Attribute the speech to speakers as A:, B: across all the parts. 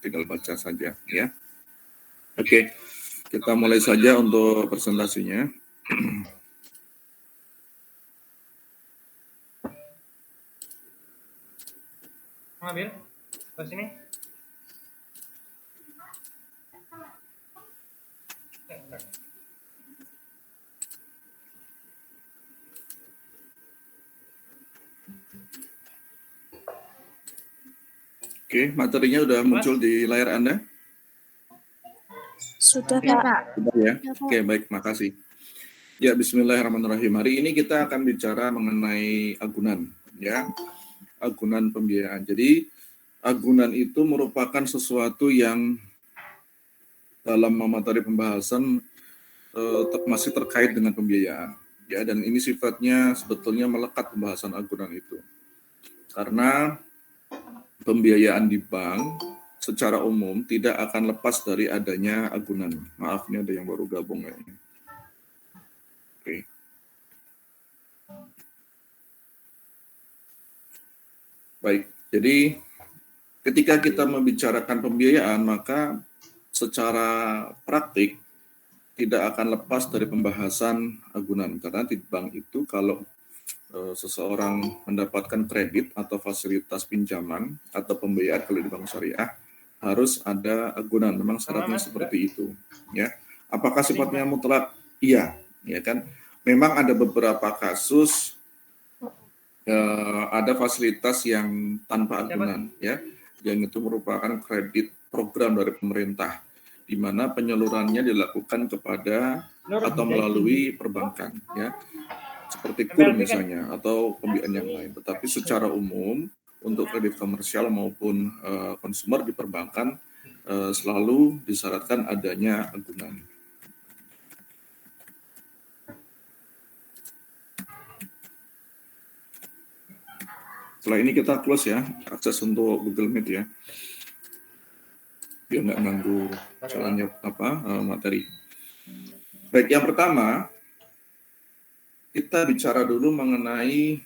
A: tinggal baca saja ya. Oke, kita mulai saja untuk presentasinya.
B: Ambil ke sini.
A: Oke, materinya sudah muncul di layar Anda?
C: Sudah, Pak.
A: Sudah ya? Oke, baik, makasih. Ya, bismillahirrahmanirrahim. Hari ini kita akan bicara mengenai agunan, ya. Agunan pembiayaan. Jadi, agunan itu merupakan sesuatu yang dalam materi pembahasan masih terkait dengan pembiayaan, ya. Dan ini sifatnya sebetulnya melekat pembahasan agunan itu. Karena pembiayaan di bank secara umum tidak akan lepas dari adanya agunan. Maaf, ini ada yang baru gabung kayaknya. Oke. Baik, jadi ketika kita membicarakan pembiayaan, maka secara praktik tidak akan lepas dari pembahasan agunan. Karena di bank itu kalau seseorang mendapatkan kredit atau fasilitas pinjaman atau pembiayaan kalau di bank syariah harus ada agunan. Memang syaratnya seperti itu, ya. Apakah sifatnya mutlak? Iya, ya kan. Memang ada beberapa kasus ada fasilitas yang tanpa agunan, ya, yang itu merupakan kredit program dari pemerintah, di mana penyalurannya dilakukan kepada atau melalui perbankan, ya. Seperti KUR misalnya atau pembiayaan yang lain. Tetapi secara umum untuk kredit komersial maupun konsumer di perbankan selalu disyaratkan adanya agunan. Setelah ini kita close ya, akses untuk Google Meet ya, biar nggak ganggu jalannya materi. Baik, yang pertama kita bicara dulu mengenai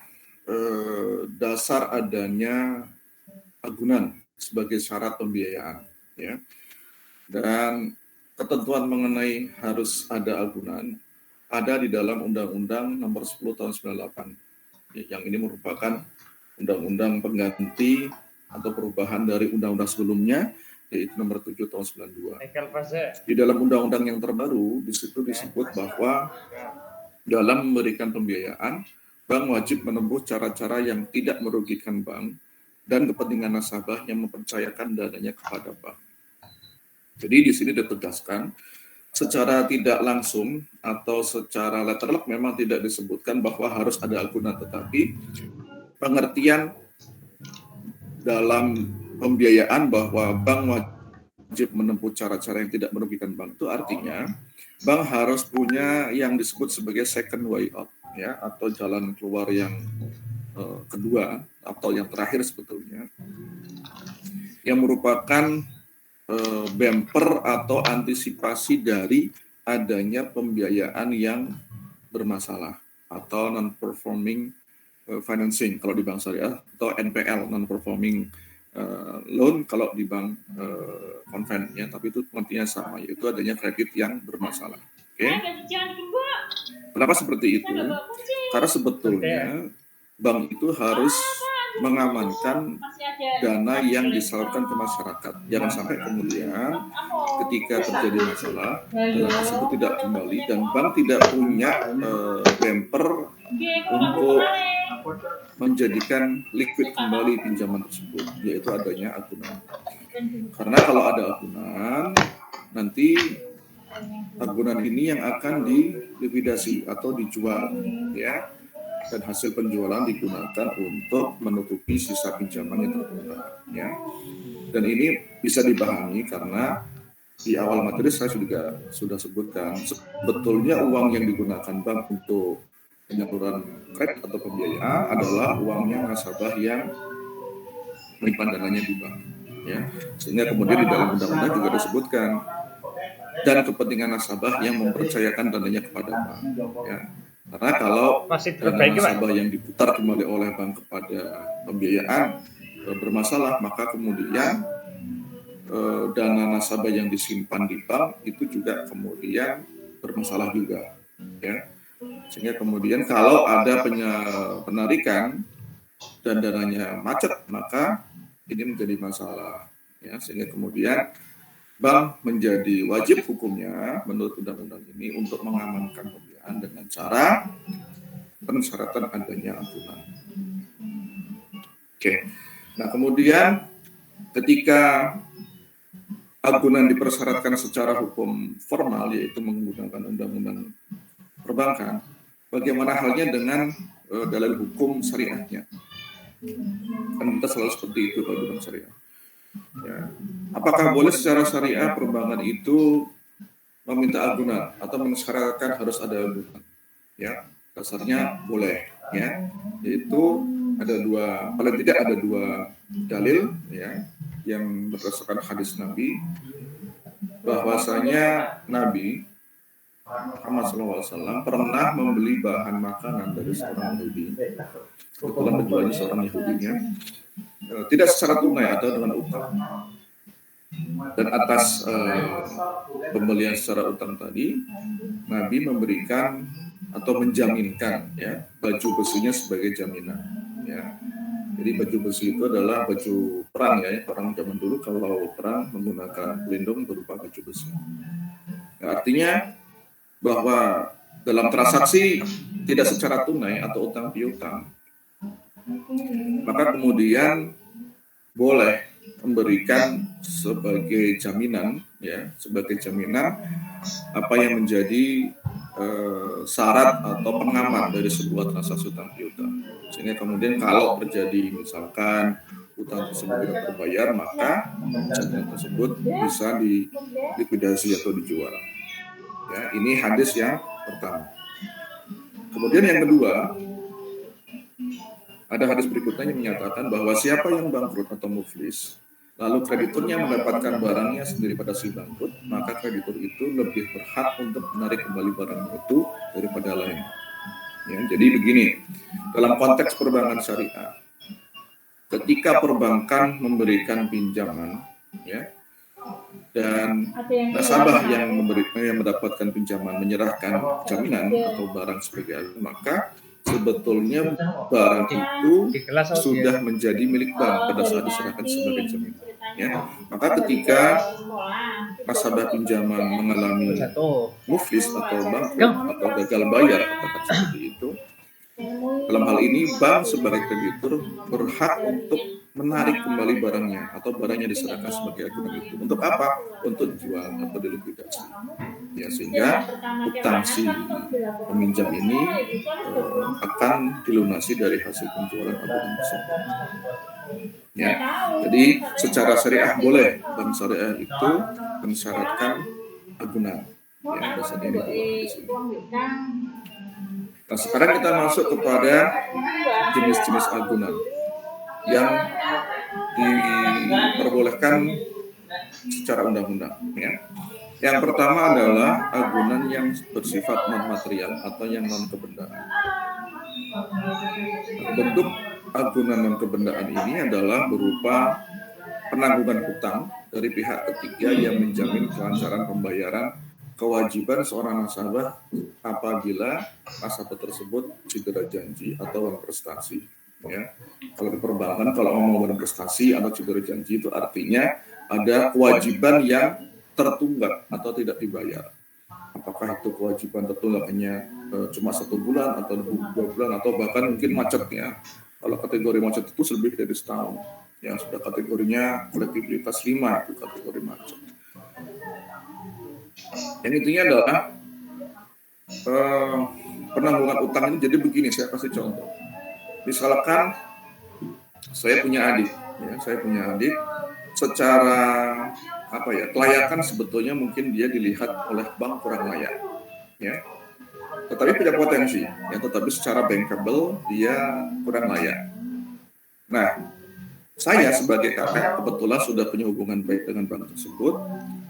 A: dasar adanya agunan sebagai syarat pembiayaan, ya. Dan ketentuan mengenai harus ada agunan ada di dalam Undang-Undang Nomor 10 Tahun 98. Yang ini merupakan undang-undang pengganti atau perubahan dari undang-undang sebelumnya, yaitu Nomor 7 Tahun 92. Di dalam undang-undang yang terbaru, di situ disebut bahwa dalam memberikan pembiayaan, bank wajib menempuh cara-cara yang tidak merugikan bank dan kepentingan nasabah yang mempercayakan dananya kepada bank. Jadi di sini ditegaskan secara tidak langsung atau secara letterlock memang tidak disebutkan bahwa harus ada agunan, tetapi pengertian dalam pembiayaan bahwa bank wajib menempuh cara-cara yang tidak merugikan bank itu artinya bank harus punya yang disebut sebagai second way out, ya, atau jalan keluar yang kedua atau yang terakhir sebetulnya, yang merupakan bumper atau antisipasi dari adanya pembiayaan yang bermasalah atau non-performing financing kalau di bank syariah, atau NPL, non-performing loan kalau di bank konven, ya, tapi itu pengertiannya sama, yaitu adanya kredit yang bermasalah. Oke? Kenapa seperti itu? Karena sebetulnya bank itu harus mengamankan dana yang disalurkan ke masyarakat. Jangan sampai kemudian ketika terjadi masalah, dana tersebut tidak kembali dan bank tidak punya bumper untuk menjadikan liquid kembali pinjaman tersebut, yaitu adanya agunan. Karena kalau ada agunan, nanti agunan ini yang akan dilikuidasi atau dijual, ya, dan hasil penjualan digunakan untuk menutupi sisa pinjaman yang tertunda, ya. Dan ini bisa dipahami karena di awal materi saya juga sudah sebutkan sebetulnya uang yang digunakan bank untuk penyaluran kredit atau pembiayaan adalah uangnya nasabah yang menyimpan dananya di bank, ya. Sehingga kemudian di dalam undang-undang juga disebutkan dan kepentingan nasabah yang mempercayakan dananya kepada bank, ya. Karena kalau dana nasabah yang diputar kembali oleh bank kepada pembiayaan bermasalah, maka kemudian dana nasabah yang disimpan di bank itu juga kemudian bermasalah juga, ya. Sehingga kemudian kalau ada penarikan dan dananya macet, maka ini menjadi masalah, ya. Sehingga kemudian bank menjadi wajib hukumnya menurut undang-undang ini untuk mengamankan pembiayaan dengan cara pensyaratan adanya agunan. Oke. Nah, kemudian ketika agunan dipersyaratkan secara hukum formal, yaitu menggunakan undang-undang perbankan, bagaimana halnya dengan dalil hukum syariahnya? Kan kita selalu seperti itu kalau dalam syariah. Ya. Apakah boleh secara syariah perbankan itu meminta agunan atau mensyaratkan harus ada agunan? Ya, dasarnya boleh, ya. Yaitu ada paling tidak ada dua dalil, ya, yang berdasarkan hadis Nabi, bahwasanya Nabi Muhammad SAW pernah membeli bahan makanan dari seorang Yahudi. Kebetulan penjualnya seorang Yahudinya, tidak secara tunai atau dengan utang. Dan atas pembelian secara utang tadi, Nabi memberikan atau menjaminkan, ya, baju besinya sebagai jaminan, ya. Jadi baju besi itu adalah baju perang, ya. Orang zaman dulu kalau perang menggunakan pelindung berupa baju besi. Nah, artinya bahwa dalam transaksi tidak secara tunai atau utang piutang, maka kemudian boleh memberikan sebagai jaminan, ya, sebagai jaminan apa yang menjadi syarat atau pengaman dari sebuah transaksi utang piutang. Sehingga kemudian kalau terjadi misalkan utang tersebut tidak terbayar, maka jaminan tersebut bisa dilikuidasi atau dijual. Ya, ini hadis yang pertama. Kemudian yang kedua, ada hadis berikutnya yang menyatakan bahwa siapa yang bangkrut atau muflis, lalu krediturnya mendapatkan barangnya sendiri pada si bangkrut, maka kreditur itu lebih berhak untuk menarik kembali barangnya itu daripada lain. Ya, jadi begini, dalam konteks perbankan syariah, ketika perbankan memberikan pinjaman, ya, dan nasabah yang mendapatkan pinjaman menyerahkan jaminan atau barang sebagai agunan, maka sebetulnya barang itu sudah menjadi milik bank pada saat diserahkan sebagai jaminan. Ya, maka ketika nasabah pinjaman mengalami muflis atau bangkrut atau gagal bayar, katakan seperti itu, dalam hal ini bank sebagai kreditur berhak untuk menarik kembali barangnya atau barangnya diserahkan sebagai agunan itu. Untuk apa? Untuk dijual atau dilikuidasi. Ya, sehingga utang si peminjam ini akan dilunasi dari hasil penjualan agunan tersebut. Ya, jadi secara syariah boleh bank syariah itu mensyaratkan agunan. Ya, dasarnya ini di sini. Nah, sekarang kita masuk kepada jenis-jenis agunan yang diperbolehkan secara undang-undang. Ya. Yang pertama adalah agunan yang bersifat non-material atau yang non-kebendaan. Bentuk agunan non-kebendaan ini adalah berupa penanggungan hutang dari pihak ketiga yang menjamin kelancaran pembayaran kewajiban seorang nasabah apabila nasabah tersebut cedera janji atau berprestasi. Ya. Kalau di perbankan, kalau mau berprestasi atau cedera janji itu artinya ada kewajiban yang tertunggak atau tidak dibayar. Apakah itu kewajiban tertunggak hanya cuma 1 bulan atau 2 bulan atau bahkan mungkin macetnya. Kalau kategori macet itu lebih dari setahun. Yang sudah kategorinya kolektibilitas 5 itu kategori macet. Yang intinya adalah penanggungan utang ini jadi begini, saya kasih contoh. Misalkan saya punya adik, secara kelayakan sebetulnya mungkin dia dilihat oleh bank kurang layak, ya. Tetapi punya potensi, ya, tetapi secara bankable dia kurang layak. Nah, saya sebagai kakak kebetulan sudah punya hubungan baik dengan bank tersebut,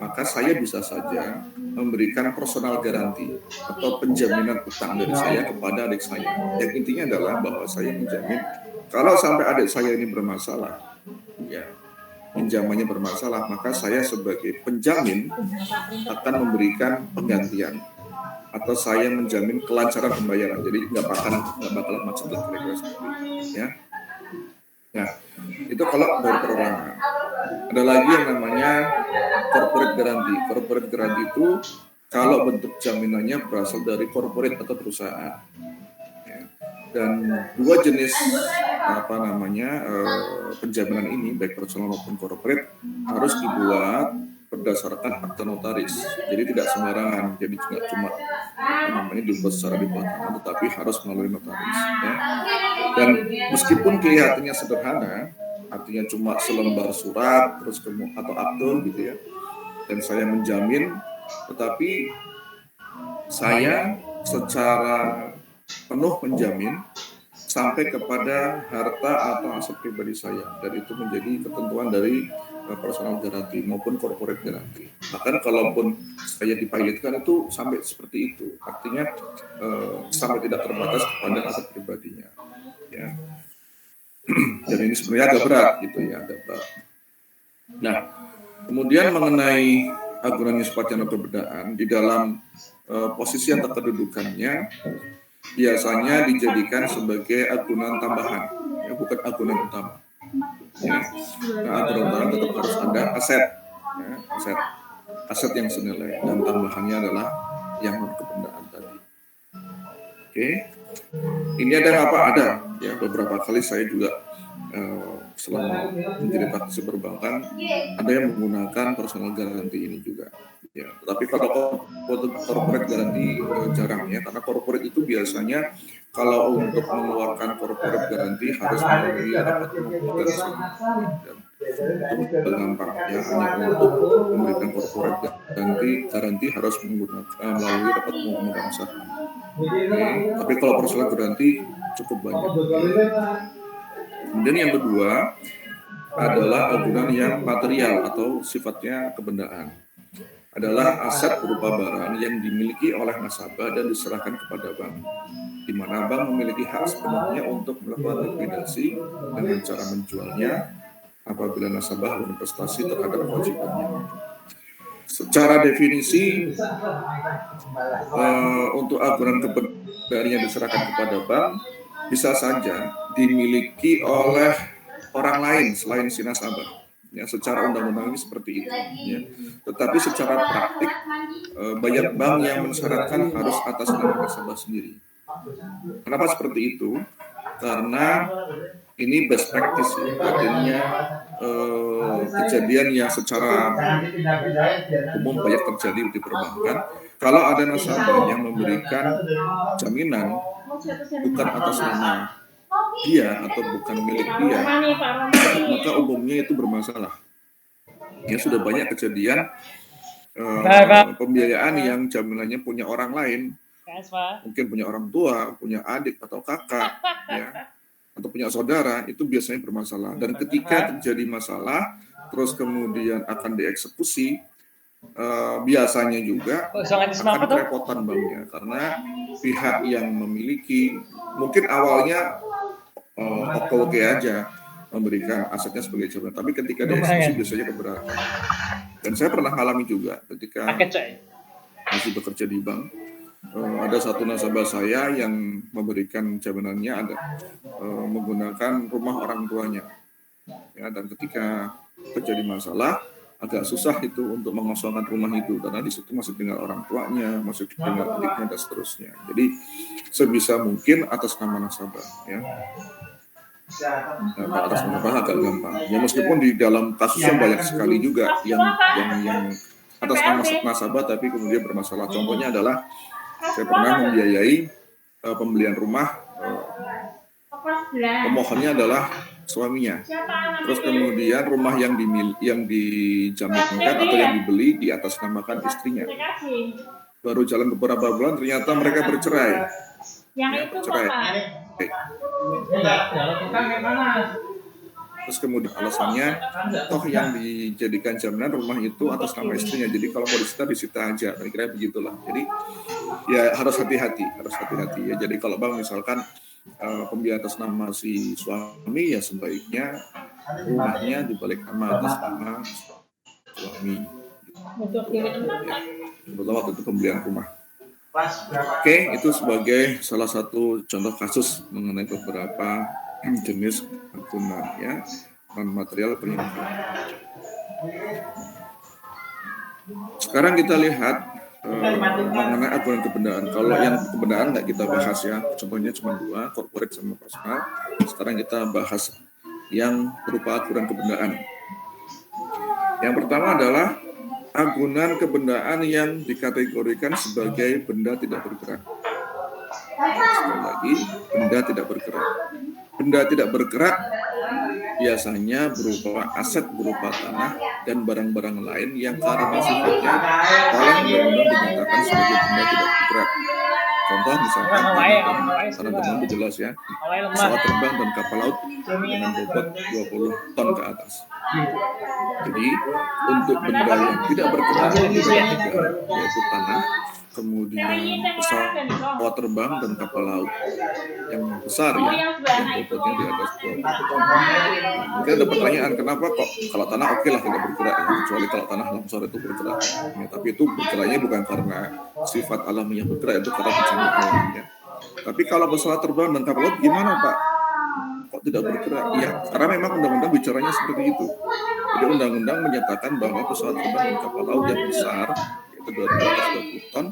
A: maka saya bisa saja memberikan personal garanti atau penjaminan utang dari saya kepada adik saya. Yang intinya adalah bahwa saya menjamin kalau sampai adik saya ini bermasalah, ya, pinjamannya bermasalah, maka saya sebagai penjamin akan memberikan penggantian atau saya menjamin kelancaran pembayaran. Jadi nggak bakalan macet lah kira-kira seperti itu, ya. Nah, itu kalau dari perorangan. Ada lagi yang namanya corporate guarantee. Corporate guarantee itu kalau bentuk jaminannya berasal dari corporate atau perusahaan. Ya. Dan dua jenis penjaminan ini, baik personal maupun corporate, harus dibuat berdasarkan akta notaris. Jadi tidak sembarangan. Jadi tidak cuma dibuat secara di tangan, tetapi harus melalui notaris. Ya. Dan meskipun kelihatannya sederhana, artinya cuma selembar surat terus atau akte gitu ya, dan saya menjamin, tetapi saya secara penuh menjamin sampai kepada harta atau aset pribadi saya, dan itu menjadi ketentuan dari personal guarantee maupun corporate guarantee. Bahkan kalaupun saya dipilotkan itu sampai seperti itu, artinya sampai tidak terbatas kepada aset pribadinya, ya. Dan ini sebenarnya agak berat gitu ya, agak berat. Nah, kemudian mengenai agunan sifatnya perbedaan di dalam posisi atau kedudukannya biasanya dijadikan sebagai agunan tambahan, ya, bukan agunan utama. Ya. Nah, agunan utama tetap harus ada aset, ya, aset yang senilai, dan tambahannya adalah yang non kebendaan tadi. Oke, ini ada apa? Ada, ya, beberapa kali saya juga selama menjadi praktisi perbankan ada yang menggunakan personal guarantee ini juga. Ya, tapi kalau corporate guarantee jarang ya, karena corporate itu biasanya kalau untuk mengeluarkan corporate guarantee harus melalui rapat konsultasi, dan itu gampang ya, hanya untuk memberikan corporate guarantee harus menggunakan melalui rapat pemegang saham. Tapi kalau personal guarantee cukup banyak. Kemudian yang kedua adalah agunan yang material atau sifatnya kebendaan. Adalah aset berupa barang yang dimiliki oleh nasabah dan diserahkan kepada bank, di mana bank memiliki hak sepenuhnya untuk melakukan likuidasi dengan cara menjualnya apabila nasabah berinvestasi terhadap kewajibannya. Secara definisi, untuk agunan kebendaan yang diserahkan kepada bank bisa saja dimiliki oleh orang lain selain si nasabah. Ya, secara undang-undang ini seperti itu. Ya. Tetapi secara praktik, banyak bank yang mensyaratkan harus atas nama nasabah sendiri. Kenapa seperti itu? Karena ini best practice, ya. Artinya kejadian yang secara umum banyak terjadi di perbankan. Kalau ada nasabah yang memberikan jaminan bukan atas nama dia atau bukan milik dia, maka umumnya itu bermasalah. Ya, sudah banyak kejadian pembiayaan yang jaminannya punya orang lain, mungkin punya orang tua, punya adik atau kakak, ya, atau punya saudara, itu biasanya bermasalah. Dan ketika terjadi masalah, terus kemudian akan dieksekusi, biasanya juga akan kerepotan banknya, karena pihak yang memiliki mungkin awalnya oke aja memberikan asetnya sebagai jaminan, tapi ketika dieksekusi biasanya keberatan. Dan saya pernah alami juga ketika masih bekerja di bank, ada satu nasabah saya yang memberikan jaminannya ada menggunakan rumah orang tuanya, ya, dan ketika terjadi masalah agak susah itu untuk mengosongkan rumah itu, karena di situ masih tinggal orang tuanya, masih tinggal adiknya dan seterusnya. Jadi sebisa mungkin atas nama nasabah, ya. Nah, atas nasabah agak gampang. Ya, meskipun di dalam kasusnya banyak sekali juga yang atas nama nasabah tapi kemudian bermasalah. Contohnya adalah saya pernah membiayai pembelian rumah, pemohonnya adalah suaminya. Terus kemudian rumah yang dijaminkan atau yang dibeli di atas namakan istrinya. Baru jalan beberapa bulan ternyata mereka bercerai. Bercerai. Terus kemudian alasannya, toh yang dijadikan jaminan rumah itu atas nama istrinya. Jadi kalau mau disita aja. Kira-kira begitulah. Jadi ya harus hati-hati ya. Jadi kalau bang misalkan pembiayaan atas nama si suami, ya sebaiknya rumahnya di balik nama atas nama suami. Terutama waktu itu pembelian rumah. Oke, itu sebagai salah satu contoh kasus mengenai beberapa jenis agunan ya, non material penyimpanan. Sekarang kita lihat mengenai agunan kebendaan. Kalau yang kebendaan nggak kita bahas ya, contohnya cuma 2, corporate sama personal. Sekarang kita bahas yang berupa agunan kebendaan. Yang pertama adalah agunan kebendaan yang dikategorikan sebagai benda tidak bergerak. Sekali lagi, benda tidak bergerak. Benda tidak bergerak biasanya berupa aset berupa tanah dan barang-barang lain yang karena sifatnya oleh undang-undang dinyatakan sebagai benda tidak bergerak. Contoh misalkan tanah teman itu jelas ya, pesawat terbang dan kapal laut dengan bobot 20 ton ke atas. Jadi untuk benda yang tidak bergerak yaitu tanah, kemudian pesawat terbang dan kapal laut yang besar ya, yang bobotnya di atas 20 ton. Mungkin ada pertanyaan, kenapa kok kalau tanah oke lah tidak bergerak ya, kecuali kalau tanah longsor itu bergerak. Ya, tapi itu bergeraknya bukan karena sifat alamiah bergerak, itu karena bencana alam ya. Tapi kalau pesawat terbang dan kapal laut gimana Pak? Kok tidak bergerak? Ya, karena memang undang-undang bicaranya seperti itu. Jadi undang-undang menyatakan bahwa pesawat terbang dan kapal laut yang besar, yaitu 220 ton,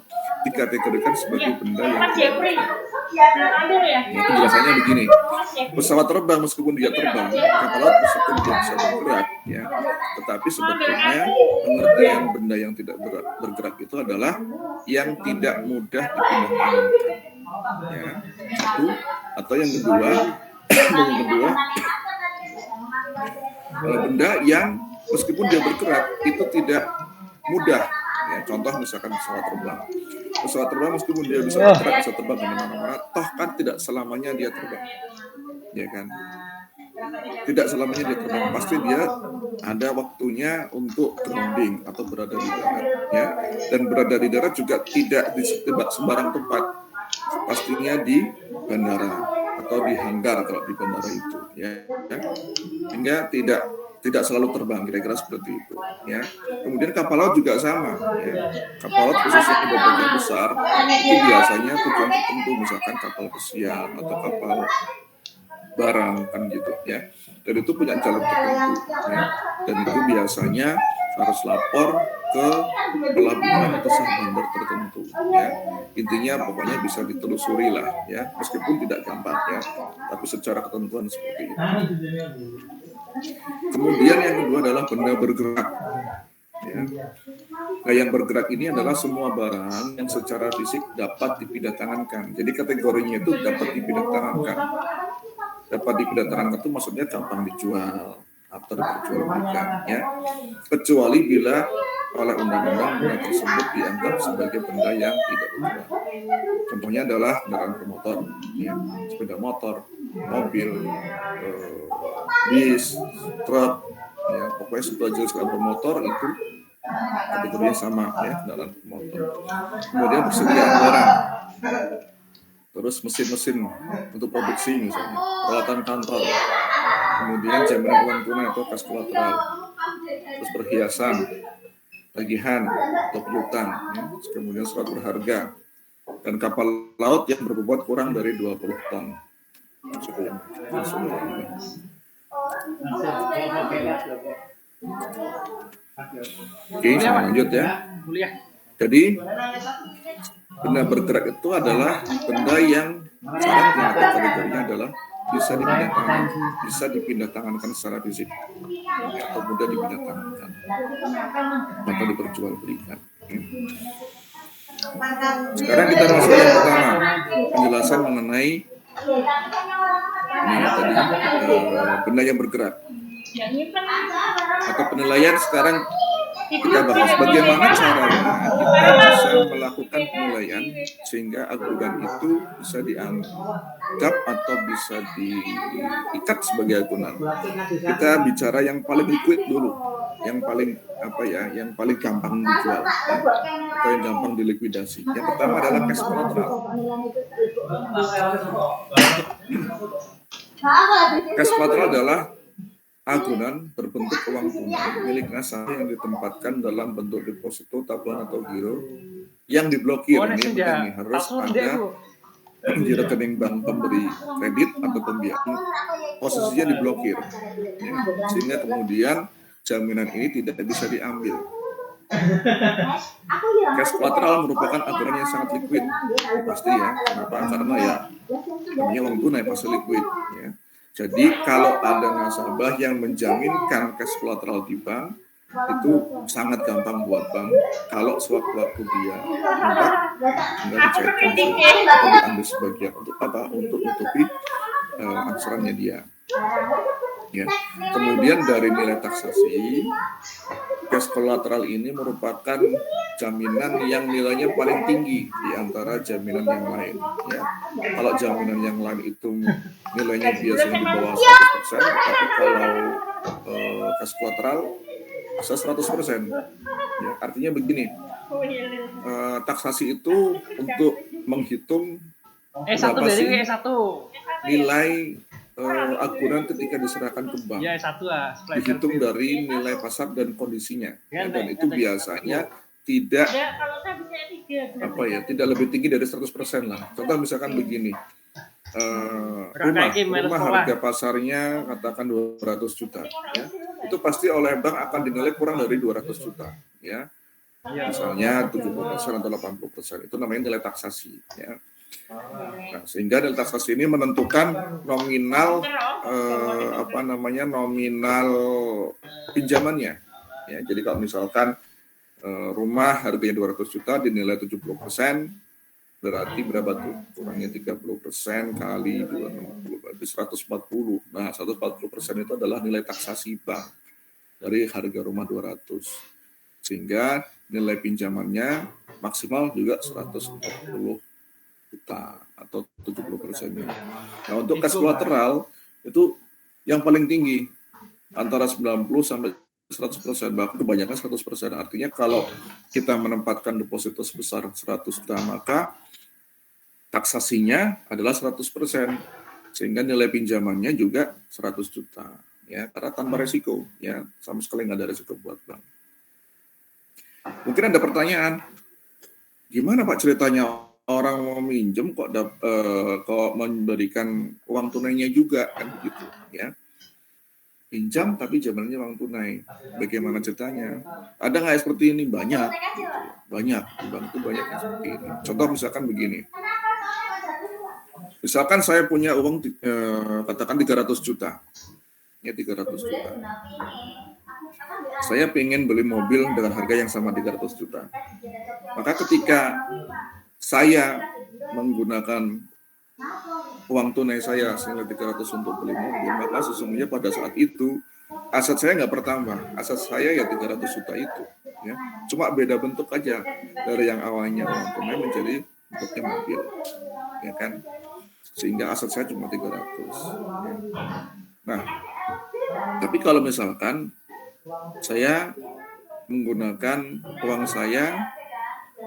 A: dikategorikan sebagai benda yang tidak bergerak. Nah, penjelasannya begini, pesawat terbang meskipun dia terbang, kapal laut meskipun dia bisa bergerak, ya, tetapi sebetulnya pengertian benda yang tidak bergerak itu adalah yang tidak mudah dipindahkan. Ya, satu, atau yang kedua, benda yang meskipun dia bergerak itu tidak mudah. Ya, contoh misalkan pesawat terbang. Pesawat terbang meskipun dia bisa bergerak, bisa terbang kemana-mana, toh kan tidak selamanya dia terbang, ya kan? Tidak selamanya dia terbang, pasti dia ada waktunya untuk grounding atau berada di darat, ya. Dan berada di darat juga tidak di sembarang tempat, pastinya di bandara atau di hanggar kalau di bandara itu, ya. Hingga tidak selalu terbang, kira-kira seperti itu ya. Kemudian kapal laut juga sama ya. Kapal laut khususnya bobotnya besar itu biasanya tujuan tertentu, misalkan kapal pesiar atau kapal barang kan gitu ya. Dan itu punya jalur tertentu ya. Dan itu biasanya harus lapor ke pelabuhan atau sah bandar tertentu ya. Intinya pokoknya bisa ditelusuri lah ya, meskipun tidak gampang ya, tapi secara ketentuan seperti itu. Kemudian yang kedua adalah benda bergerak. Ya. Nah, yang bergerak ini adalah semua barang yang secara fisik dapat dipindah-tangankan. Jadi kategorinya itu dapat dipindah-tangankan. Dapat dipindah-tangankan itu maksudnya gampang dijual atau diperjualbelikan, ya. Kecuali bila oleh undang-undang benda tersebut dianggap sebagai benda yang tidak bergerak. Contohnya adalah kendaraan bermotor, ya, sepeda motor, mobil, bis, truk, ya, pokoknya sebuah jenis kendaraan bermotor itu kategorinya sama ya, kendaraan bermotor. Kemudian persediaan barang, terus mesin-mesin untuk produksi misalnya, peralatan kantor, kemudian jaminan uang tunai atau kas kolateral, terus perhiasan, tagihan atau piutang, ya, kemudian surat berharga, dan kapal laut yang berbobot kurang dari 20 ton. Oke, saya lanjut ya. Jadi benda bergerak itu adalah benda yang syaratnya atau kategorinya adalah bisa dipindah-tangankan secara fisik atau mudah dipindah-tangankan atau diperjualbelikan. Sekarang kita masuk yang pertama, penjelasan mengenai ini tadi benda yang bergerak atau penilaian. Sekarang kita bahas bagaimana caranya kita bisa melakukan penilaian sehingga agunan itu bisa dianggap atau bisa diikat sebagai agunan. Kita bicara yang paling liquid dulu, yang paling yang paling gampang dijual ya, atau yang gampang dilikuidasi. Yang pertama adalah cash collateral. Cash collateral adalah agunan berbentuk uang tunai milik nasabah yang ditempatkan dalam bentuk deposito, tabungan atau giro yang diblokir. Ini penting nih, harus ada di rekening bank pemberi kredit atau pembiayaan posisinya diblokir, ya, sehingga kemudian jaminan ini tidak bisa diambil. Cash collateral merupakan aturan yang sangat liquid, pasti ya. Kenapa? Karena ya namanya uang tunai pasti liquid, ya. Jadi kalau ada nasabah yang menjaminkan cash collateral di bank, itu sangat gampang buat bank. Kalau sewaktu-waktu dia minta, tinggal dicairkan atau diambil sebagian untuk apa? Untuk tutupi angsurannya dia. Ya. Kemudian dari nilai taksasi, cash collateral ini merupakan jaminan yang nilainya paling tinggi di antara jaminan yang lain. Ya. Kalau jaminan yang lain itu nilainya biasanya di bawah 100%, tapi kalau cash collateral bisa 100%. Ya, artinya begini, taksasi itu untuk menghitung berapa sih nilai agunan ketika diserahkan ke bank, dihitung dari nilai pasar dan kondisinya, ya, dan itu biasanya tidak tidak lebih tinggi dari 100% lah. Contoh misalkan begini, rumah harga pasarnya katakan 200 juta, ya, itu pasti oleh bank akan dinilai kurang dari 200 juta, ya, misalnya 70% atau 80%, itu namanya nilai taksasi, ya. Nah, sehingga nilai taksasi ini menentukan nominal nominal pinjamannya, ya. Jadi kalau misalkan rumah harganya 200 juta dinilai 70%, berarti berapa tuh? Kurangnya 30% kali 260 berarti 140. Nah, 140% itu adalah nilai taksasi bank dari harga rumah 200. Sehingga nilai pinjamannya maksimal juga 140 juta atau 70%-nya. Nah, untuk cash collateral itu yang paling tinggi antara 90 sampai 100%, bahkan kebanyakan 100%. Artinya kalau kita menempatkan deposito sebesar 100 juta, maka taksasinya adalah 100%, sehingga nilai pinjamannya juga 100 juta, ya, karena tanpa resiko, ya, sama sekali nggak ada resiko buat bank. Mungkin ada pertanyaan, gimana Pak ceritanya orang mau minjem kok memberikan uang tunainya juga, kan begitu, ya. Pinjam tapi jaminannya uang tunai. Bagaimana ceritanya? Ada nggak seperti ini? Banyak, gitu. Banyak. Di bank itu banyak yang seperti ini. Contoh misalkan begini. Misalkan saya punya uang katakan 300 juta. Ya, 300 juta. Saya pengen beli mobil dengan harga yang sama 300 juta. Maka ketika saya menggunakan uang tunai saya senilai 300 untuk beli mobil, maka sesungguhnya pada saat itu aset saya nggak bertambah, aset saya ya 300 juta itu, ya. Cuma beda bentuk aja dari yang awalnya uang tunai menjadi bentuknya mobil, ya kan, sehingga aset saya cuma 300, ya. Nah, tapi kalau misalkan saya menggunakan uang saya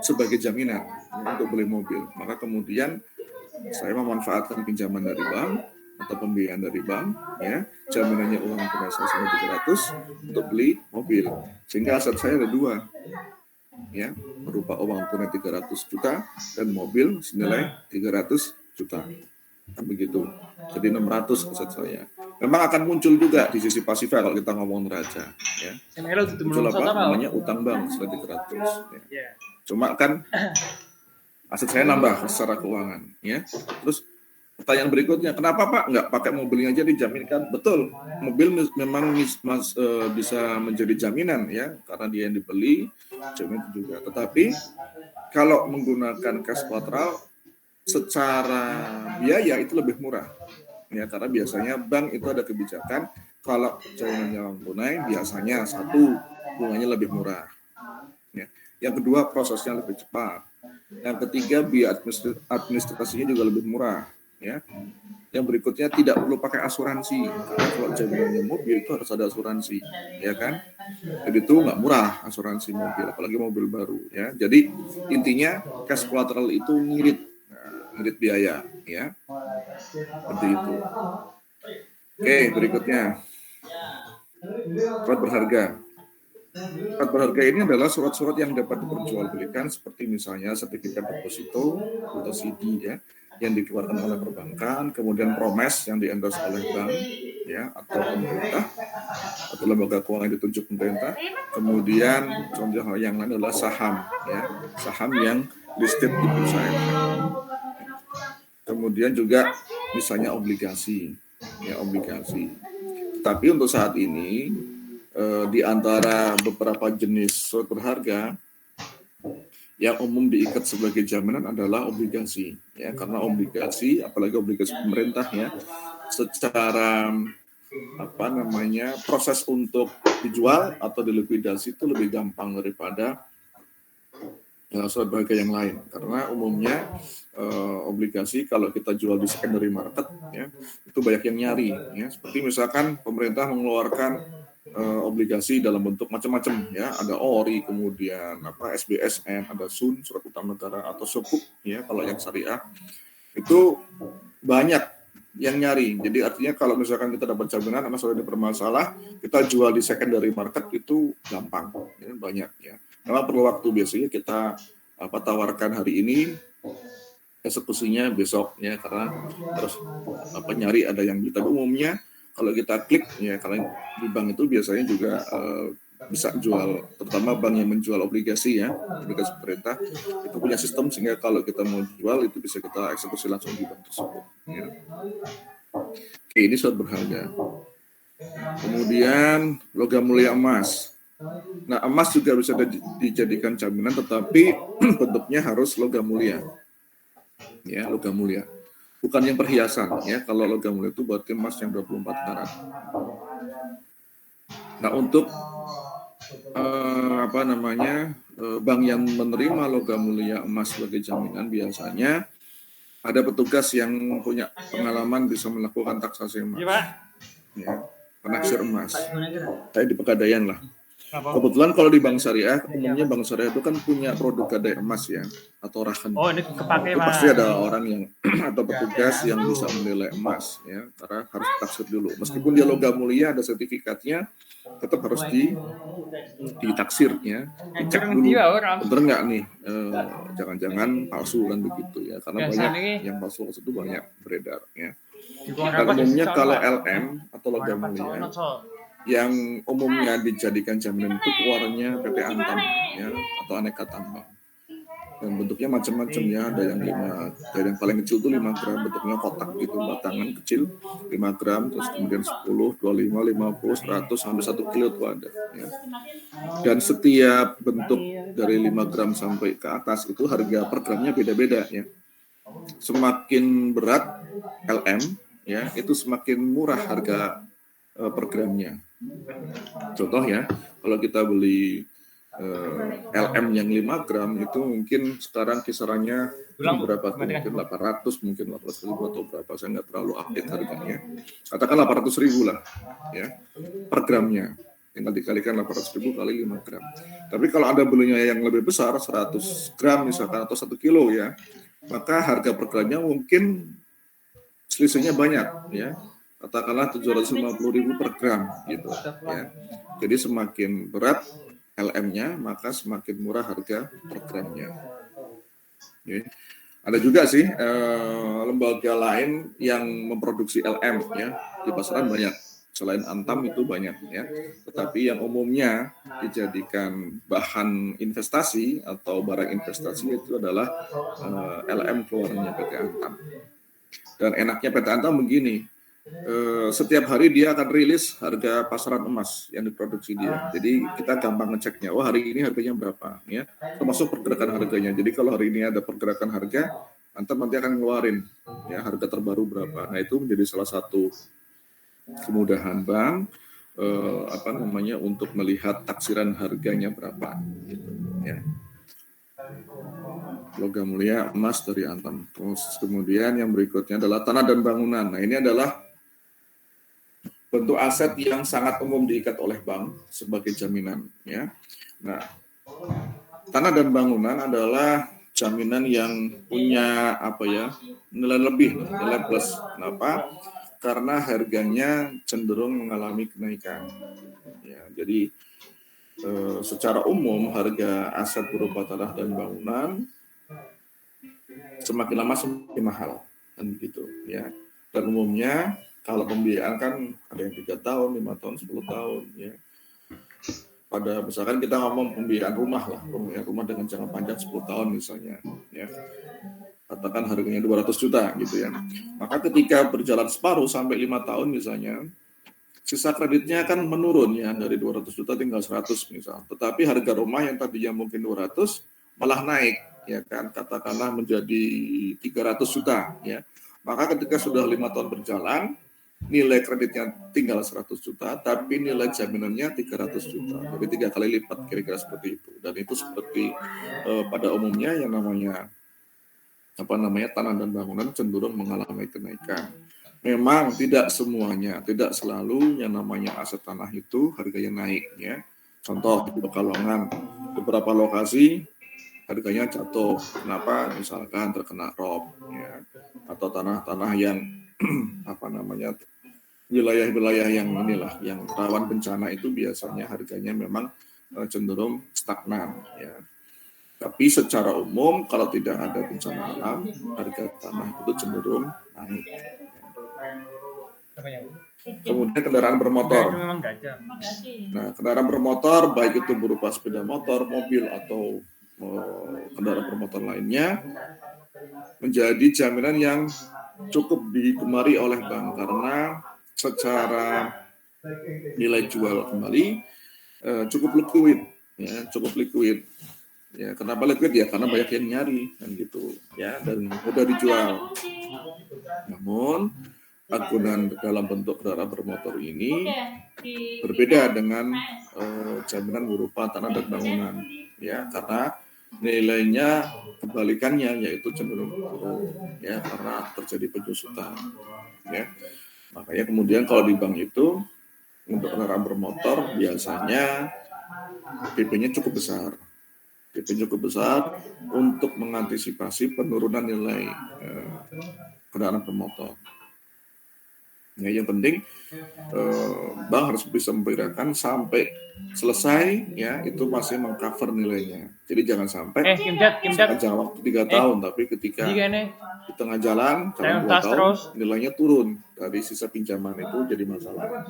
A: sebagai jaminan, ya, untuk beli mobil, maka kemudian saya memanfaatkan pinjaman dari bank atau pembiayaan dari bank, ya, jaminannya uang tunai saya senilai 300 untuk beli mobil, sehingga aset saya ada dua, ya, berupa uang tunai 300 juta dan mobil senilai 300 juta, kan begitu. Jadi 600 aset saya. Memang akan muncul juga di sisi pasifnya kalau kita ngomong neraca, ya. Muncul apa? Namanya utang bank senilai 300, ya. Cuma kan aset saya nambah secara keuangan, ya. Terus pertanyaan berikutnya, kenapa Pak nggak pakai mobilnya aja dijaminkan? Betul, mobil memang bisa menjadi jaminan, ya, karena dia yang dibeli, jaminan juga. Tetapi kalau menggunakan cash collateral secara biaya itu lebih murah, ya, karena biasanya bank itu ada kebijakan kalau jaminannya uang tunai biasanya satu bunganya lebih murah, ya. Yang kedua prosesnya lebih cepat. Yang ketiga biaya administrasinya juga lebih murah, ya. Yang berikutnya tidak perlu pakai asuransi, karena kalau jaminannya mobil itu harus ada asuransi, ya kan. Jadi itu nggak murah asuransi mobil, apalagi mobil baru, ya. Jadi intinya cash collateral itu ngirit biaya, ya. Seperti itu. Oke, berikutnya. Surat berharga. Surat berharga ini adalah surat-surat yang dapat diperjualbelikan seperti misalnya sertifikat deposito atau CD ya, yang dikeluarkan oleh perbankan, kemudian promes yang di-endorse oleh bank ya atau pemerintah atau lembaga keuangan yang ditunjuk pemerintah. Kemudian contoh yang lain adalah saham ya, saham yang listed di bursa efek. Kemudian juga misalnya obligasi ya, obligasi. Tapi untuk saat ini di antara beberapa jenis surat berharga yang umum diikat sebagai jaminan adalah obligasi ya, karena obligasi apalagi obligasi pemerintah ya secara proses untuk dijual atau dilikuidasi itu lebih gampang daripada surat berharga yang lain, karena umumnya obligasi kalau kita jual di secondary market ya itu banyak yang nyari ya, seperti misalkan pemerintah mengeluarkan obligasi dalam bentuk macam-macam ya, ada ORI, kemudian SBSN, ada SUN, surat utang negara atau sukuk ya kalau yang syariah itu banyak yang nyari. Jadi artinya kalau misalkan kita dapat jaminan karena sudah bermasalah, kita jual di secondary market itu gampang ya, banyak ya. Memang perlu waktu, biasanya kita tawarkan hari ini, eksekusinya besok ya, karena terus nyari ada yang beli. Tapi umumnya kalau kita klik ya, kalau di bank itu biasanya juga bisa jual, terutama bank yang menjual obligasi ya, obligasi pemerintah itu punya sistem sehingga kalau kita mau jual itu bisa kita eksekusi langsung di bank tersebut ya. Oke, ini surat berharga. Kemudian logam mulia emas. Nah, emas juga bisa dijadikan jaminan, tetapi bentuknya harus logam mulia ya, logam mulia, bukan yang perhiasan ya. Kalau logam mulia itu berarti emas yang 24 karat. Nah, untuk bank yang menerima logam mulia emas sebagai jaminan biasanya ada petugas yang punya pengalaman bisa melakukan taksasi emas ya, penaksir emas. Saya di Pegadaian lah. Kebetulan kalau di bank syariah, umumnya bank syariah itu kan punya produk gadai emas ya, atau rahan.
B: Oh, ini kepake,
A: itu pasti ada orang yang atau petugas yang bisa menilai emas ya, karena harus taksir dulu. Meskipun dia logam mulia ada sertifikatnya, tetap harus ditaksir ya, dicek dulu bener nggak nih, jangan-jangan palsu kan begitu ya, karena banyak yang palsu itu banyak beredar ya. Dan umumnya kalau LM atau logam mulia yang umumnya dijadikan jaminan itu keluarnya PT Antam ya, atau aneka tambang. Dan bentuknya macam-macam ya, ada yang 5, dari yang paling kecil itu 5 gram, bentuknya kotak gitu, batangan kecil 5 gram, terus kemudian 10, 25, 50, 100 sampai 1 kilo itu ada ya. Dan setiap bentuk dari 5 gram sampai ke atas itu harga per gramnya beda-beda ya. Semakin berat LM ya, itu semakin murah harga per gramnya. Contoh ya, kalau kita beli LM yang 5 gram itu mungkin sekarang kisarannya berapa tuh? Mungkin 800, mungkin 800 ribu atau berapa, saya nggak terlalu update harganya. Katakan 800 ribu lah ya per gramnya, tinggal dikalikan 800 ribu kali 5 gram. Tapi kalau Anda belinya yang lebih besar, 100 gram misalkan atau 1 kilo ya, maka harga per gramnya mungkin selisihnya banyak ya, katakanlah 750.000 per gram gitu ya. Jadi semakin berat LM-nya maka semakin murah harga per gramnya. Ya. Ada juga sih lembaga lain yang memproduksi LM ya, di pasaran banyak, selain Antam itu banyak ya. Tetapi yang umumnya dijadikan bahan investasi atau barang investasi itu adalah LM keluarnya PT Antam. Dan enaknya PT Antam begini, setiap hari dia akan rilis harga pasaran emas yang diproduksi dia. Jadi kita gampang ngeceknya, oh hari ini harganya berapa, ya, termasuk pergerakan harganya. Jadi kalau hari ini ada pergerakan harga, Antam nanti akan ngeluarin ya harga terbaru berapa. Nah itu menjadi salah satu kemudahan bank untuk melihat taksiran harganya berapa, gitu, ya. Logam mulia emas dari Antam. Terus kemudian yang berikutnya adalah tanah dan bangunan. Nah ini adalah bentuk aset yang sangat umum diikat oleh bank sebagai jaminan ya. Nah, tanah dan bangunan adalah jaminan yang punya nilai lebih, nilai plus. Kenapa? karena harganya cenderung mengalami kenaikan. Ya, jadi secara umum harga aset berupa tanah dan bangunan semakin lama semakin mahal, kan begitu ya. Dan umumnya kalau pembiayaan kan ada yang 3 tahun, 5 tahun, 10 tahun ya. Pada misalkan kita ngomong pembiayaan rumah lah, pembiayaan rumah dengan jangka panjang 10 tahun misalnya ya. Katakan harganya 200 juta gitu ya. Maka ketika berjalan separuh sampai 5 tahun misalnya, sisa kreditnya akan menurun ya, dari 200 juta tinggal 100 misal. Tetapi harga rumah yang tadinya mungkin 200 malah naik ya kan, katakanlah menjadi 300 juta ya. Maka ketika sudah 5 tahun berjalan, nilai kreditnya tinggal 100 juta, tapi nilai jaminannya 300 juta. Jadi 3 kali lipat kira-kira seperti itu. Dan itu seperti pada umumnya yang namanya tanah dan bangunan cenderung mengalami kenaikan. Memang tidak semuanya, tidak selalu yang namanya aset tanah itu harganya naik ya. Contoh di Pekalongan, beberapa lokasi harganya jatuh. Kenapa? Misalkan terkena rob ya, atau tanah-tanah yang wilayah-wilayah yang yang rawan bencana itu biasanya harganya memang cenderung stagnan ya. Tapi secara umum kalau tidak ada bencana alam, harga tanah itu cenderung naik. Kemudian kendaraan bermotor. Nah, kendaraan bermotor baik itu berupa sepeda motor, mobil atau kendaraan bermotor lainnya menjadi jaminan yang cukup digemari oleh bank karena secara nilai jual kembali cukup liquid. Ya, kenapa liquid ya? Karena banyak yang nyari kan gitu ya, dan mudah dijual. Namun agunan dalam bentuk kendaraan bermotor ini berbeda dengan jaminan berupa tanah dan bangunan ya, karena nilainya kebalikannya yaitu cenderung turun ya karena terjadi penyusutan ya. Makanya kemudian kalau di bank itu untuk kendaraan bermotor biasanya PP-nya cukup besar. Untuk mengantisipasi penurunan nilai kendaraan bermotor. Ya, yang penting bank harus bisa memperkirakan sampai selesai ya itu masih mengcover nilainya. Jadi jangan sampai jangka waktu 3 tahun tapi ketika di tengah jalan 2 tahun nilainya turun dari sisa pinjaman itu jadi masalah.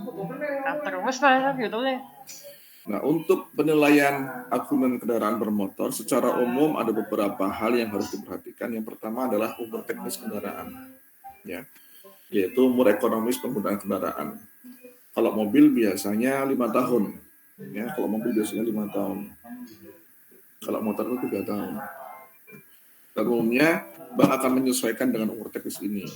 A: Nah, untuk penilaian agunan kendaraan bermotor secara umum ada beberapa hal yang harus diperhatikan. Yang pertama adalah umur teknis kendaraan, ya, yaitu umur ekonomis penggunaan kendaraan. Kalau mobil biasanya 5 tahun, ya. Kalau mobil biasanya 5 tahun. Kalau motor itu 3 tahun. Dan umumnya bank akan menyesuaikan dengan umur teknis ini,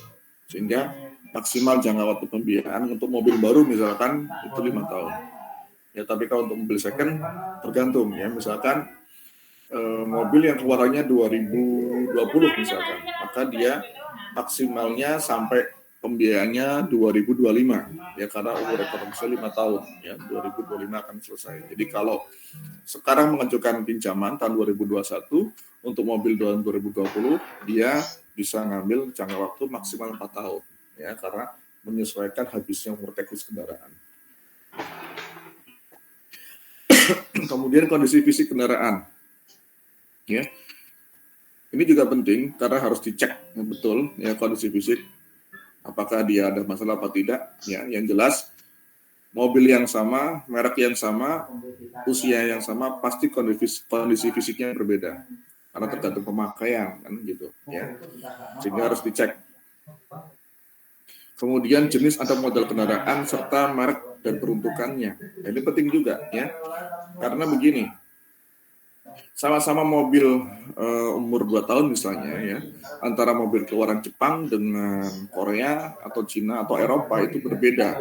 A: sehingga maksimal jangka waktu pembiayaan untuk mobil baru misalkan itu 5 tahun. Ya, tapi kalau untuk mobil second tergantung ya, misalkan mobil yang keluarannya 2020 misalkan, maka dia maksimalnya sampai pembiayaannya 2025 ya, karena umur ekonomisnya 5 tahun ya, 2025 akan selesai. Jadi kalau sekarang mengajukan pinjaman tahun 2021 untuk mobil tahun 2020, dia bisa ngambil jangka waktu maksimal 4 tahun ya, karena menyesuaikan habisnya umur teknis kendaraan. Kemudian kondisi fisik kendaraan, ya, ini juga penting karena harus dicek betul ya kondisi fisik, apakah dia ada masalah apa tidak. Ya, yang jelas mobil yang sama, merek yang sama, usia yang sama, pasti kondisi fisiknya berbeda karena tergantung pemakaian kan gitu ya, sehingga harus dicek. Kemudian jenis atau model kendaraan serta merek dan peruntukannya. Nah, ini penting juga ya. Karena begini, sama-sama mobil umur 2 tahun misalnya ya, antara mobil keluaran Jepang dengan Korea atau Cina atau Eropa itu berbeda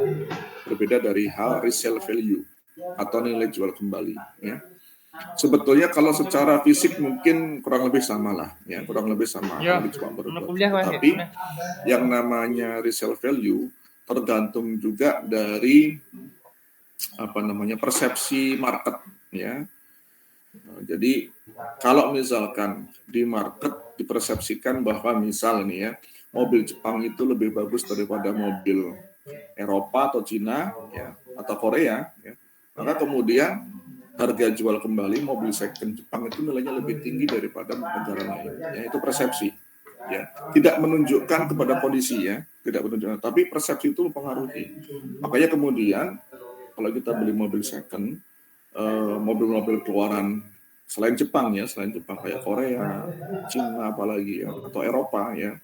A: dari hal resale value atau nilai jual kembali ya. Sebetulnya kalau secara fisik mungkin kurang lebih sama lah ya, tapi yang namanya resale value tergantung juga dari persepsi market ya. Jadi kalau misalkan di market dipersepsikan bahwa misal nih ya, mobil Jepang itu lebih bagus daripada mobil Eropa atau Cina ya atau Korea ya, maka kemudian harga jual kembali mobil second Jepang itu nilainya lebih tinggi daripada negara lain ya, itu persepsi ya, tidak menunjukkan kepada kondisi ya, tidak menunjukkan, tapi persepsi itu mempengaruhi. Makanya kemudian kalau kita beli mobil second, mobil-mobil keluaran selain Jepang ya, selain Jepang kayak Korea, Cina apalagi ya, atau Eropa ya,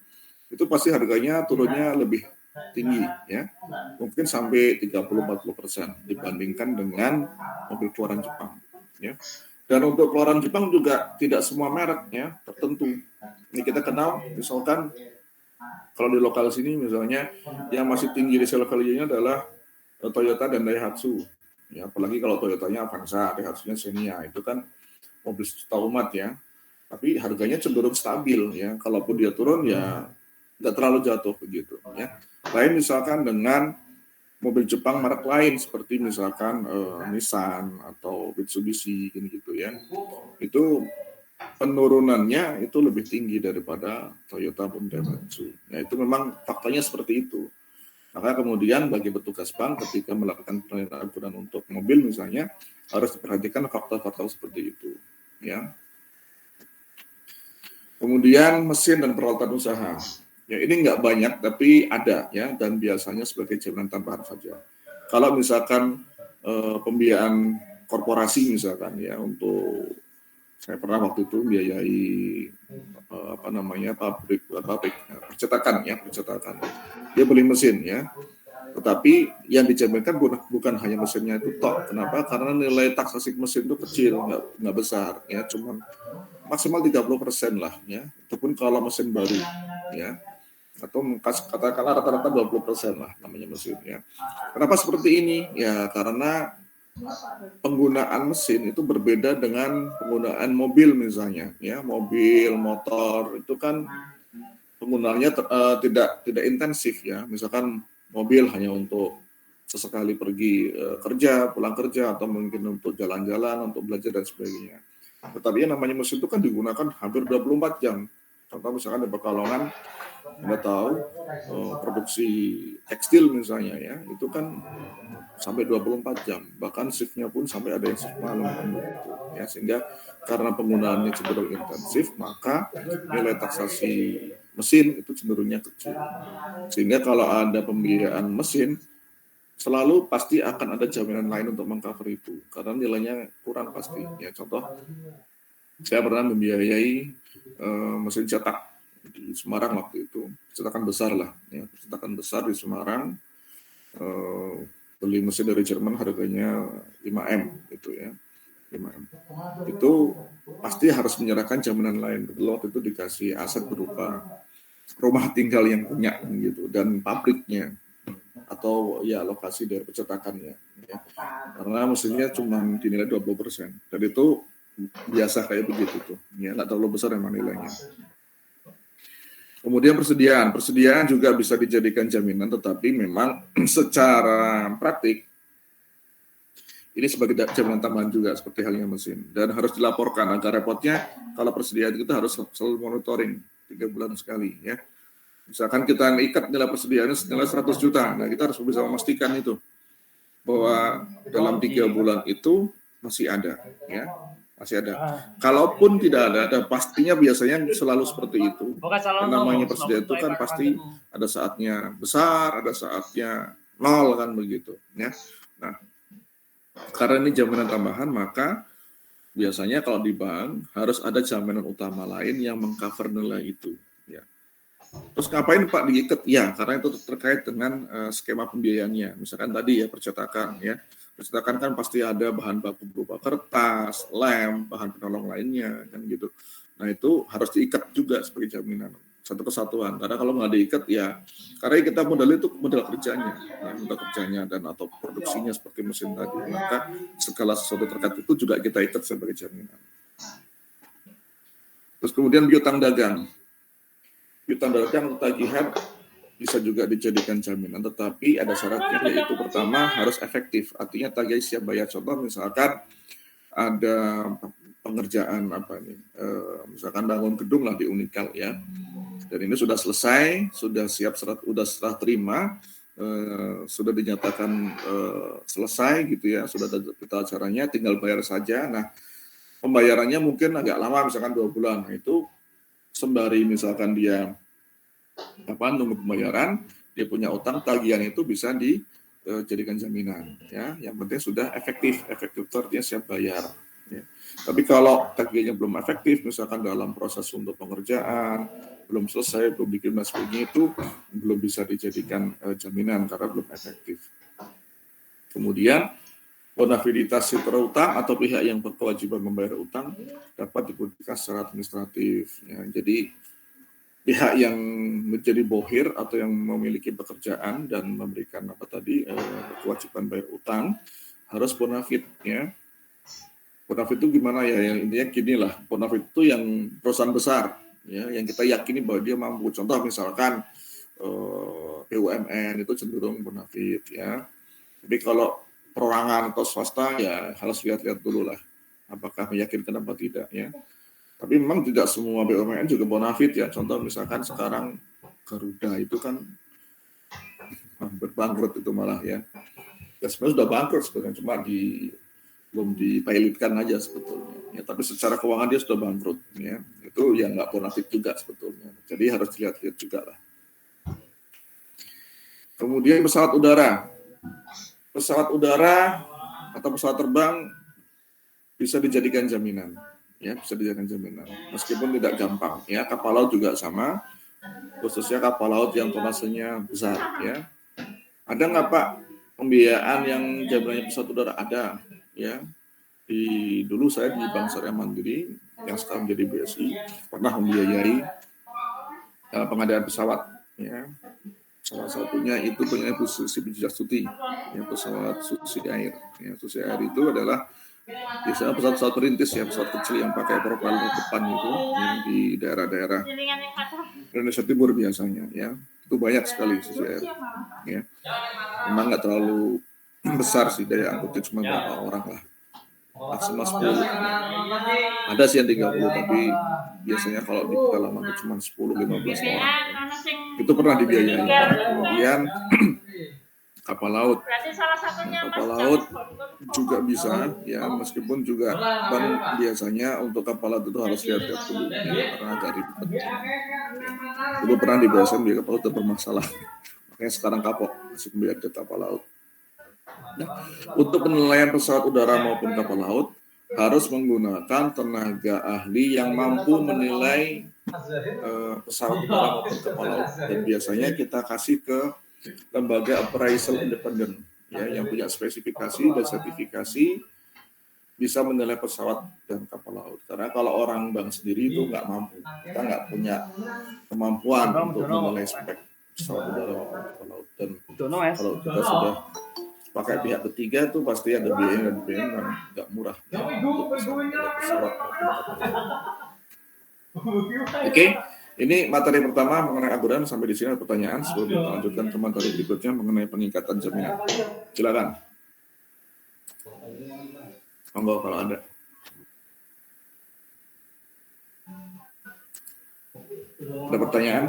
A: itu pasti harganya turunnya lebih tinggi ya, mungkin sampai 30-40% dibandingkan dengan mobil keluaran Jepang ya. Dan untuk keluaran Jepang juga tidak semua merek ya, tertentu. Ini kita kenal misalkan kalau di lokal sini misalnya yang masih tinggi di sale value-nya adalah Toyota dan Daihatsu. Ya, apalagi kalau Toyotanya Avanza, Daihatsu-nya Xenia, itu kan mobil sejuta umat ya. Tapi harganya cenderung stabil ya. Kalaupun dia turun ya nggak terlalu jatuh begitu ya. Lain misalkan dengan mobil Jepang merek lain seperti misalkan Nissan atau Mitsubishi gitu ya. Itu penurunannya itu lebih tinggi daripada Toyota dan Daihatsu. Ya itu memang faktanya seperti itu. Maka kemudian bagi petugas bank ketika melakukan penilaian akuran untuk mobil misalnya harus diperhatikan faktor-faktor seperti itu. Ya. Kemudian mesin dan peralatan usaha. Ya ini nggak banyak tapi ada ya, dan biasanya sebagai jaminan tambahan saja. Kalau misalkan pembiayaan korporasi misalkan ya, untuk saya pernah waktu itu biayai pabrik percetakan dia beli mesin ya, tetapi yang dijaminkan bukan hanya mesinnya itu tok. Kenapa? Karena nilai taksasi mesin itu kecil, nggak besar ya, cuma maksimal 30% lah ya, itu pun kalau mesin baru ya, atau katakanlah rata-rata 20% lah namanya mesin ya. Kenapa seperti ini? Ya karena penggunaan mesin itu berbeda dengan penggunaan mobil misalnya ya, mobil motor itu kan penggunaannya tidak intensif ya, misalkan mobil hanya untuk sesekali pergi kerja, pulang kerja, atau mungkin untuk jalan-jalan, untuk belajar dan sebagainya. Tetapi yang namanya mesin itu kan digunakan hampir 24 jam. Contoh misalkan di Pekalongan, Anda tahu produksi tekstil misalnya ya, itu kan sampai 24 jam, bahkan shiftnya pun sampai ada yang shift malam kan begitu ya, sehingga karena penggunaannya cenderung intensif maka nilai taksasi mesin itu cenderungnya kecil, sehingga kalau ada pembiayaan mesin selalu pasti akan ada jaminan lain untuk mengcover itu karena nilainya kurang pasti ya. Contoh, saya pernah membiayai mesin cetak di Semarang waktu itu, cetakan besar lah ya, cetakan besar di Semarang, beli mesin dari Jerman harganya 5M gitu ya, 5M. Itu pasti harus menyerahkan jaminan lain. Waktu itu dikasih aset berupa rumah tinggal yang punya gitu dan pabriknya atau ya lokasi dari percetakannya ya. Karena mesinnya cuma dinilai 20%. Dan itu biasa kayak begitu tuh. Ya, nggak terlalu besar memang nilainya. Kemudian persediaan juga bisa dijadikan jaminan, tetapi memang secara praktik ini sebagai jaminan tambahan juga seperti halnya mesin, dan harus dilaporkan. Agak repotnya kalau persediaan kita harus selalu monitoring 3 bulan sekali ya. Misalkan kita ikat nilai persediaannya senilai 100 juta, nah kita harus bisa memastikan itu bahwa dalam 3 bulan itu masih ada ya. Masih ada. Kalaupun tidak ada pastinya biasanya selalu seperti itu. Yang namanya persediaan itu kan pasti ada saatnya besar, ada saatnya nol kan begitu ya. Nah, karena ini jaminan tambahan, maka biasanya kalau di bank harus ada jaminan utama lain yang mengcover nilai itu ya. Terus ngapain Pak diikat? Ya, karena itu terkait dengan skema pembiayaannya. Misalkan tadi ya percetakan ya. Percetakan kan pasti ada bahan baku berupa kertas, lem, bahan penolong lainnya kan gitu. Nah itu harus diikat juga sebagai jaminan satu kesatuan. Karena kalau nggak diikat ya, karena kita modal itu modal kerjanya, ya, modal kerjanya dan atau produksinya seperti mesin tadi. Maka segala sesuatu terkait itu juga kita ikat sebagai jaminan. Terus kemudian piutang dagang. Piutang dagang tagihan bisa juga dijadikan jaminan, tetapi ada syaratnya, yaitu pertama harus efektif, artinya tagih siap bayar. Contoh misalkan ada pengerjaan misalkan bangun gedung lah di Unikal ya, Dan ini sudah selesai, sudah siap serah terima, sudah dinyatakan selesai gitu ya, sudah ada peta acaranya, tinggal bayar saja. Nah, pembayarannya mungkin agak lama, misalkan 2 bulan. Nah, itu sembari misalkan dia nunggu pembayaran, dia punya utang, tagihan itu bisa dijadikan jaminan. Ya, yang penting sudah efektif itu artinya siap bayar. Ya. Tapi kalau tagihannya belum efektif, misalkan dalam proses untuk pengerjaan, belum selesai, belum bikin dan sebagainya, itu belum bisa dijadikan jaminan karena belum efektif. Kemudian, bonafiditas si terutang atau pihak yang berkewajiban membayar utang dapat dibuktikan secara administratif. Ya. Jadi, pihak yang menjadi bohir atau yang memiliki pekerjaan dan memberikan kewajiban bayar utang harus bonafid, ya. Bonafid itu gimana ya? Yang intinya gini lah, bonafid itu yang perusahaan besar, ya, yang kita yakini bahwa dia mampu. Contoh misalkan BUMN itu cenderung bonafid, ya. Tapi kalau perorangan atau swasta ya harus lihat-lihat dulu lah, apakah meyakinkan apa tidak, ya. Tapi memang tidak semua BUMN juga bonafid ya. Contoh misalkan sekarang Garuda itu kan hampir bangkrut itu malah ya. Ya sebenarnya sudah bangkrut sebenarnya, cuma belum dipilotkan aja sebetulnya. Ya, tapi secara keuangan dia sudah bangkrut. Ya. Itu yang nggak bonafid juga sebetulnya. Jadi harus dilihat-lihat juga lah. Kemudian pesawat udara. Pesawat udara atau pesawat terbang bisa dijadikan jaminan. Ya, bisa dijadikan jaminan. Meskipun tidak gampang. Ya, kapal laut juga sama. Khususnya kapal laut yang tonasenya besar. Ya. Ada nggak Pak pembiayaan yang jaminannya pesawat udara? Ada. Ya, dulu saya di Bank Syariah Mandiri yang sekarang jadi BSI pernah membiayai pengadaan pesawat, ya. Salah satunya itu punya Bu Susi Pujiastuti, ya, pesawat Susi Air. Ya, Susi Air itu adalah biasanya pesawat perintis ya, pesawat kecil yang pakai propeller depan itu, yang di daerah-daerah Indonesia Timur biasanya, ya. Itu banyak sekali Susi Air. Ya. Memang nggak terlalu besar sih, daya angkutnya cuma berapa orang lah, maksimal 10. Ada sih yang 30, tapi biasanya kalau di pedalaman itu cuma 10-15 orang. Itu pernah dibiayai. Kemudian kapal laut. Kapal laut juga bisa, ya, meskipun juga kan biasanya untuk kapal laut itu harus lihat-lihat dulu, ya, karena agak ribet. Dulu pernah dibiasakan di kapal laut bermasalah. Makanya sekarang kapok masih pembiayaan kapal laut. Nah, untuk penilaian pesawat udara maupun kapal laut harus menggunakan tenaga ahli yang mampu menilai pesawat udara maupun kapal laut, dan biasanya kita kasih ke lembaga appraisal independen, ya, yang punya spesifikasi dan sertifikasi bisa menilai pesawat dan kapal laut. Karena kalau orang bank sendiri itu nggak mampu, kita nggak punya kemampuan untuk menilai spek pesawat udara maupun kapal laut. Dan kalau kita sudah pakai pihak ketiga itu pasti ada biaya dan nggak murah, ya, untuk pesawat. Oke, ini materi pertama mengenai aturan. Sampai di sini ada pertanyaan sebelum kita lanjutkan ke materi berikutnya mengenai pengikatan jaminan. Silakan. Monggo kalau ada. Ada pertanyaan?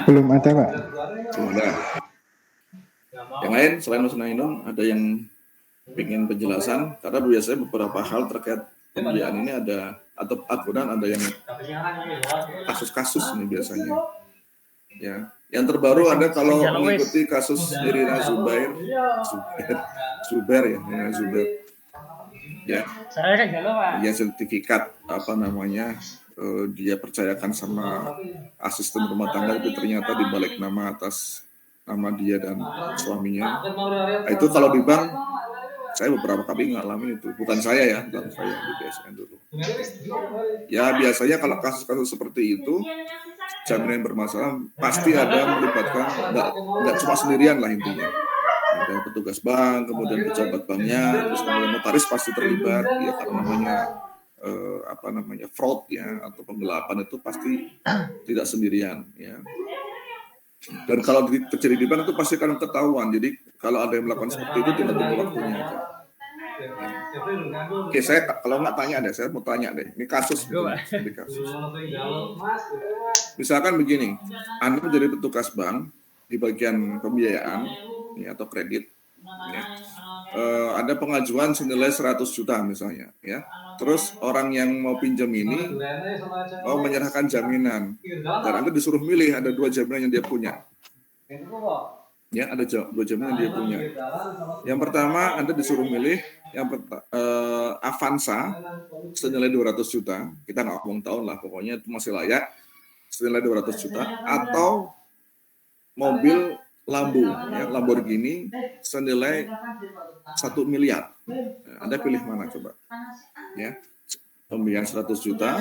C: Belum ada, Pak.
A: Belum ada. Yang lain selain Mas Nainun ada yang ingin penjelasan? Karena biasanya beberapa hal terkait pembiayaan ini ada, atau aturan ada yang kasus-kasus ini biasanya. Ya, yang terbaru ada kalau mengikuti kasus Nirina Zubair, Nirina Zubair. Ya, yang sertifikat dia percayakan sama asisten rumah tangga, tapi ternyata dibalik nama atas nama dia dan suaminya. Nah, itu kalau di bank, saya beberapa kali ngalamin itu. Bukan saya ya, bank saya di BSN dulu. Ya biasanya kalau kasus-kasus seperti itu, jaminan bermasalah pasti ada melibatkan, nggak cuma sendirian lah intinya. Ada petugas bank, kemudian pejabat banknya, terus kemudian notaris pasti terlibat, ya, karena namanya fraud ya, atau penggelapan itu pasti tidak sendirian, ya. Dan kalau terjadi di bank itu pasti akan ketahuan. Jadi kalau ada yang melakukan seperti itu, tidak tunggu waktunya aja. Oke, saya kalau nggak tanya deh, saya mau tanya deh. Ini kasus, gitu, ini kasus. Misalkan begini, Anda menjadi petugas bank di bagian pembiayaan ya, atau kredit, ya. Ada pengajuan senilai 100 juta misalnya, ya. Terus orang yang mau pinjam ini mau menyerahkan jaminan, dan Anda disuruh milih ada 2 jaminan yang dia punya. Ya, ada 2 jaminan yang dia punya. Yang pertama, Anda disuruh milih yang Avanza senilai 200 juta. Kita nggak ngomong tahun lah, pokoknya itu masih layak. Senilai 200 juta, atau mobil Lambo, ya, Lamborghini senilai 1 miliar. Nah, Anda pilih mana coba? Ya, pembiayaan 100 juta,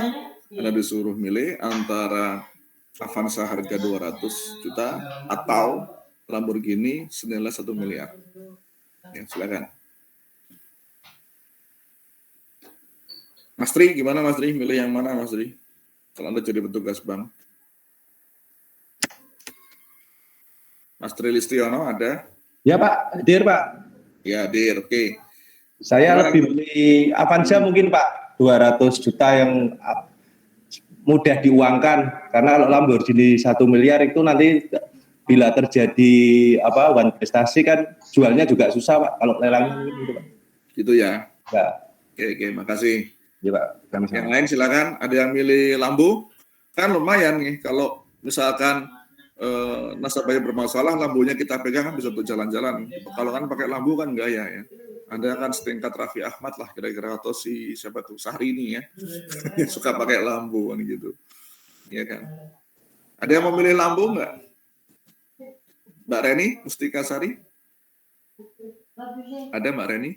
A: Anda disuruh milih antara Avanza harga 200 juta atau Lamborghini senilai 1 miliar. Ya, silakan. Mas Tri, gimana Mas Tri? Milih yang mana Mas Tri? Kalau Anda jadi petugas bank. Mas Tri Listiono ada?
C: Ya Pak, Dir Pak.
A: Ya, Dir, oke.
C: Saya lebih milih Avanza mungkin Pak, 200 juta yang mudah diuangkan. Karena kalau Lamborghini 1 miliar itu nanti bila terjadi one prestasi kan jualnya juga susah Pak, kalau lelangnya gitu Pak.
A: Gitu ya?
C: Ya.
A: Oke, makasih.
C: Ya Pak. Sama-sama.
A: Yang lain silakan, ada yang milih Lambo? Kan lumayan nih, kalau misalkan nasabahnya bermasalah, lambunya kita pegang kan bisa untuk jalan-jalan. Kalau kan pakai lambu kan gaya ya. Anda kan setingkat Raffi Ahmad lah kira-kira, atau si siapa tuh Syahrini ya, suka pakai lambu kan gitu, ya kan. Ada yang mau milih lambu nggak? Mbak Reni Mustika Sari? Ada Mbak Reni?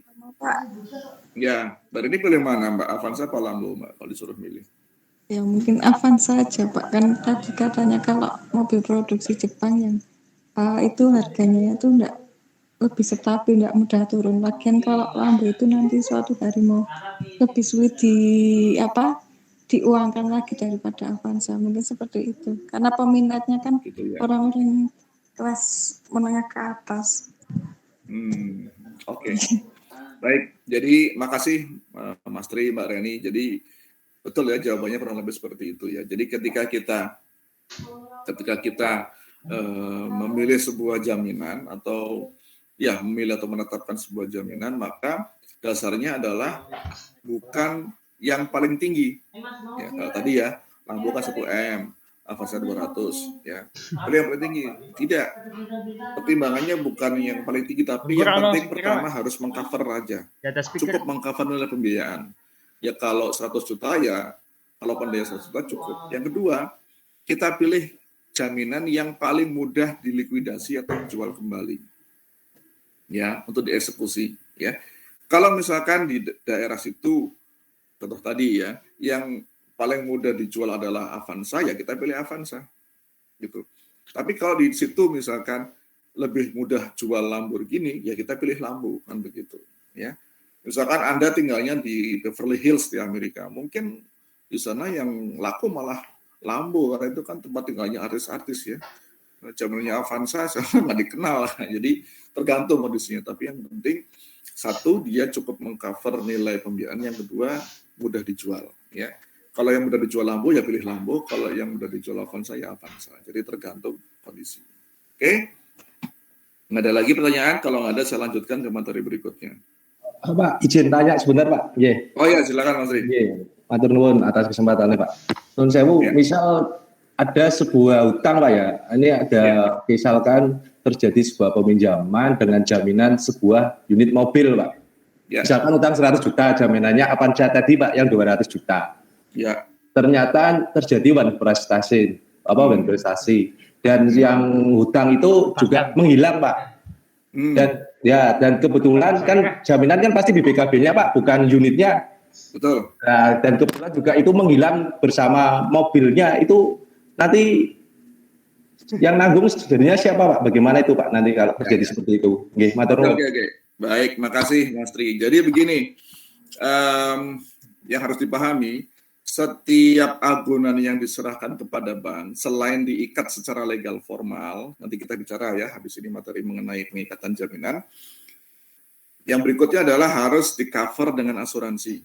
A: Ya, Mbak Reni pilih mana Mbak? Avanza apa Lambo Mbak kalau disuruh milih?
D: Ya mungkin Avanza aja Pak, kan tadi katanya kalau mobil produksi Jepang yang itu harganya itu enggak lebih stabil, enggak mudah turun. Lagian kalau Lambo itu nanti suatu hari mau lebih sulit diuangkan lagi daripada Avanza, mungkin seperti itu. Karena peminatnya kan gitu ya, orang-orang kelas menengah ke atas.
A: Oke. Baik, jadi makasih Mas Tri, Mbak Reni. Jadi betul ya, jawabannya kurang lebih seperti itu ya. Jadi ketika kita memilih sebuah jaminan atau ya memilih atau menetapkan sebuah jaminan, maka dasarnya adalah bukan yang paling tinggi. Ya, kalau tadi ya, Lambo kan 1M, Avanza 200 ya. Tapi yang paling tinggi tidak. Pertimbangannya bukan yang paling tinggi, tapi yang penting pertama harus mengcover aja. Cukup mengcover nilai pembiayaan. Ya kalau 100 juta ya, kalau pembiayaan 100 juta cukup. Yang kedua, kita pilih jaminan yang paling mudah dilikuidasi atau dijual kembali. Ya, untuk dieksekusi ya. Kalau misalkan di daerah situ, contoh tadi ya, yang paling mudah dijual adalah Avanza, ya kita pilih Avanza. Gitu. Tapi kalau di situ misalkan lebih mudah jual Lamborghini, ya kita pilih Lambo, kan begitu ya. Misalkan Anda tinggalnya di Beverly Hills di Amerika, mungkin di sana yang laku malah Lambo, karena itu kan tempat tinggalnya artis-artis ya. Zamannya Avanza nggak dikenal, jadi tergantung kondisinya. Tapi yang penting satu, dia cukup mengcover nilai pembiayaan, yang kedua mudah dijual ya. Kalau yang mudah dijual Lambo ya pilih Lambo, kalau yang mudah dijual Avanza ya Avanza. Jadi tergantung kondisi. Oke? Nggak ada lagi pertanyaan? Kalau nggak ada saya lanjutkan ke materi berikutnya.
C: Pak, izin tanya sebentar Pak. Yeah.
A: Oh ya, silakan Mas Ri.
C: Yeah. Matur nuwun atas kesempatannya Pak. Nun sewu, misal ada sebuah hutang Pak ya. Ini ada misalkan terjadi sebuah peminjaman dengan jaminan sebuah unit mobil Pak. Ya. Misalkan hutang 100 juta, jaminannya Avanza tadi Pak yang 200 juta.
A: Ya.
C: Ternyata terjadi one prestasi, dan yang hutang itu juga menghilang Pak. Dan kebetulan kan jaminan kan pasti BPKB-nya Pak, bukan unitnya.
A: Betul.
C: Nah, dan kebetulan juga itu menghilang bersama mobilnya, itu nanti yang nanggung jadinya siapa Pak? Bagaimana itu Pak nanti kalau terjadi seperti itu?
A: Oke. Baik, makasih Mas Tri. Jadi begini, yang harus dipahami, setiap agunan yang diserahkan kepada bank, selain diikat secara legal formal, nanti kita bicara ya, habis ini materi mengenai pengikatan jaminan, Yang berikutnya adalah harus di-cover dengan asuransi.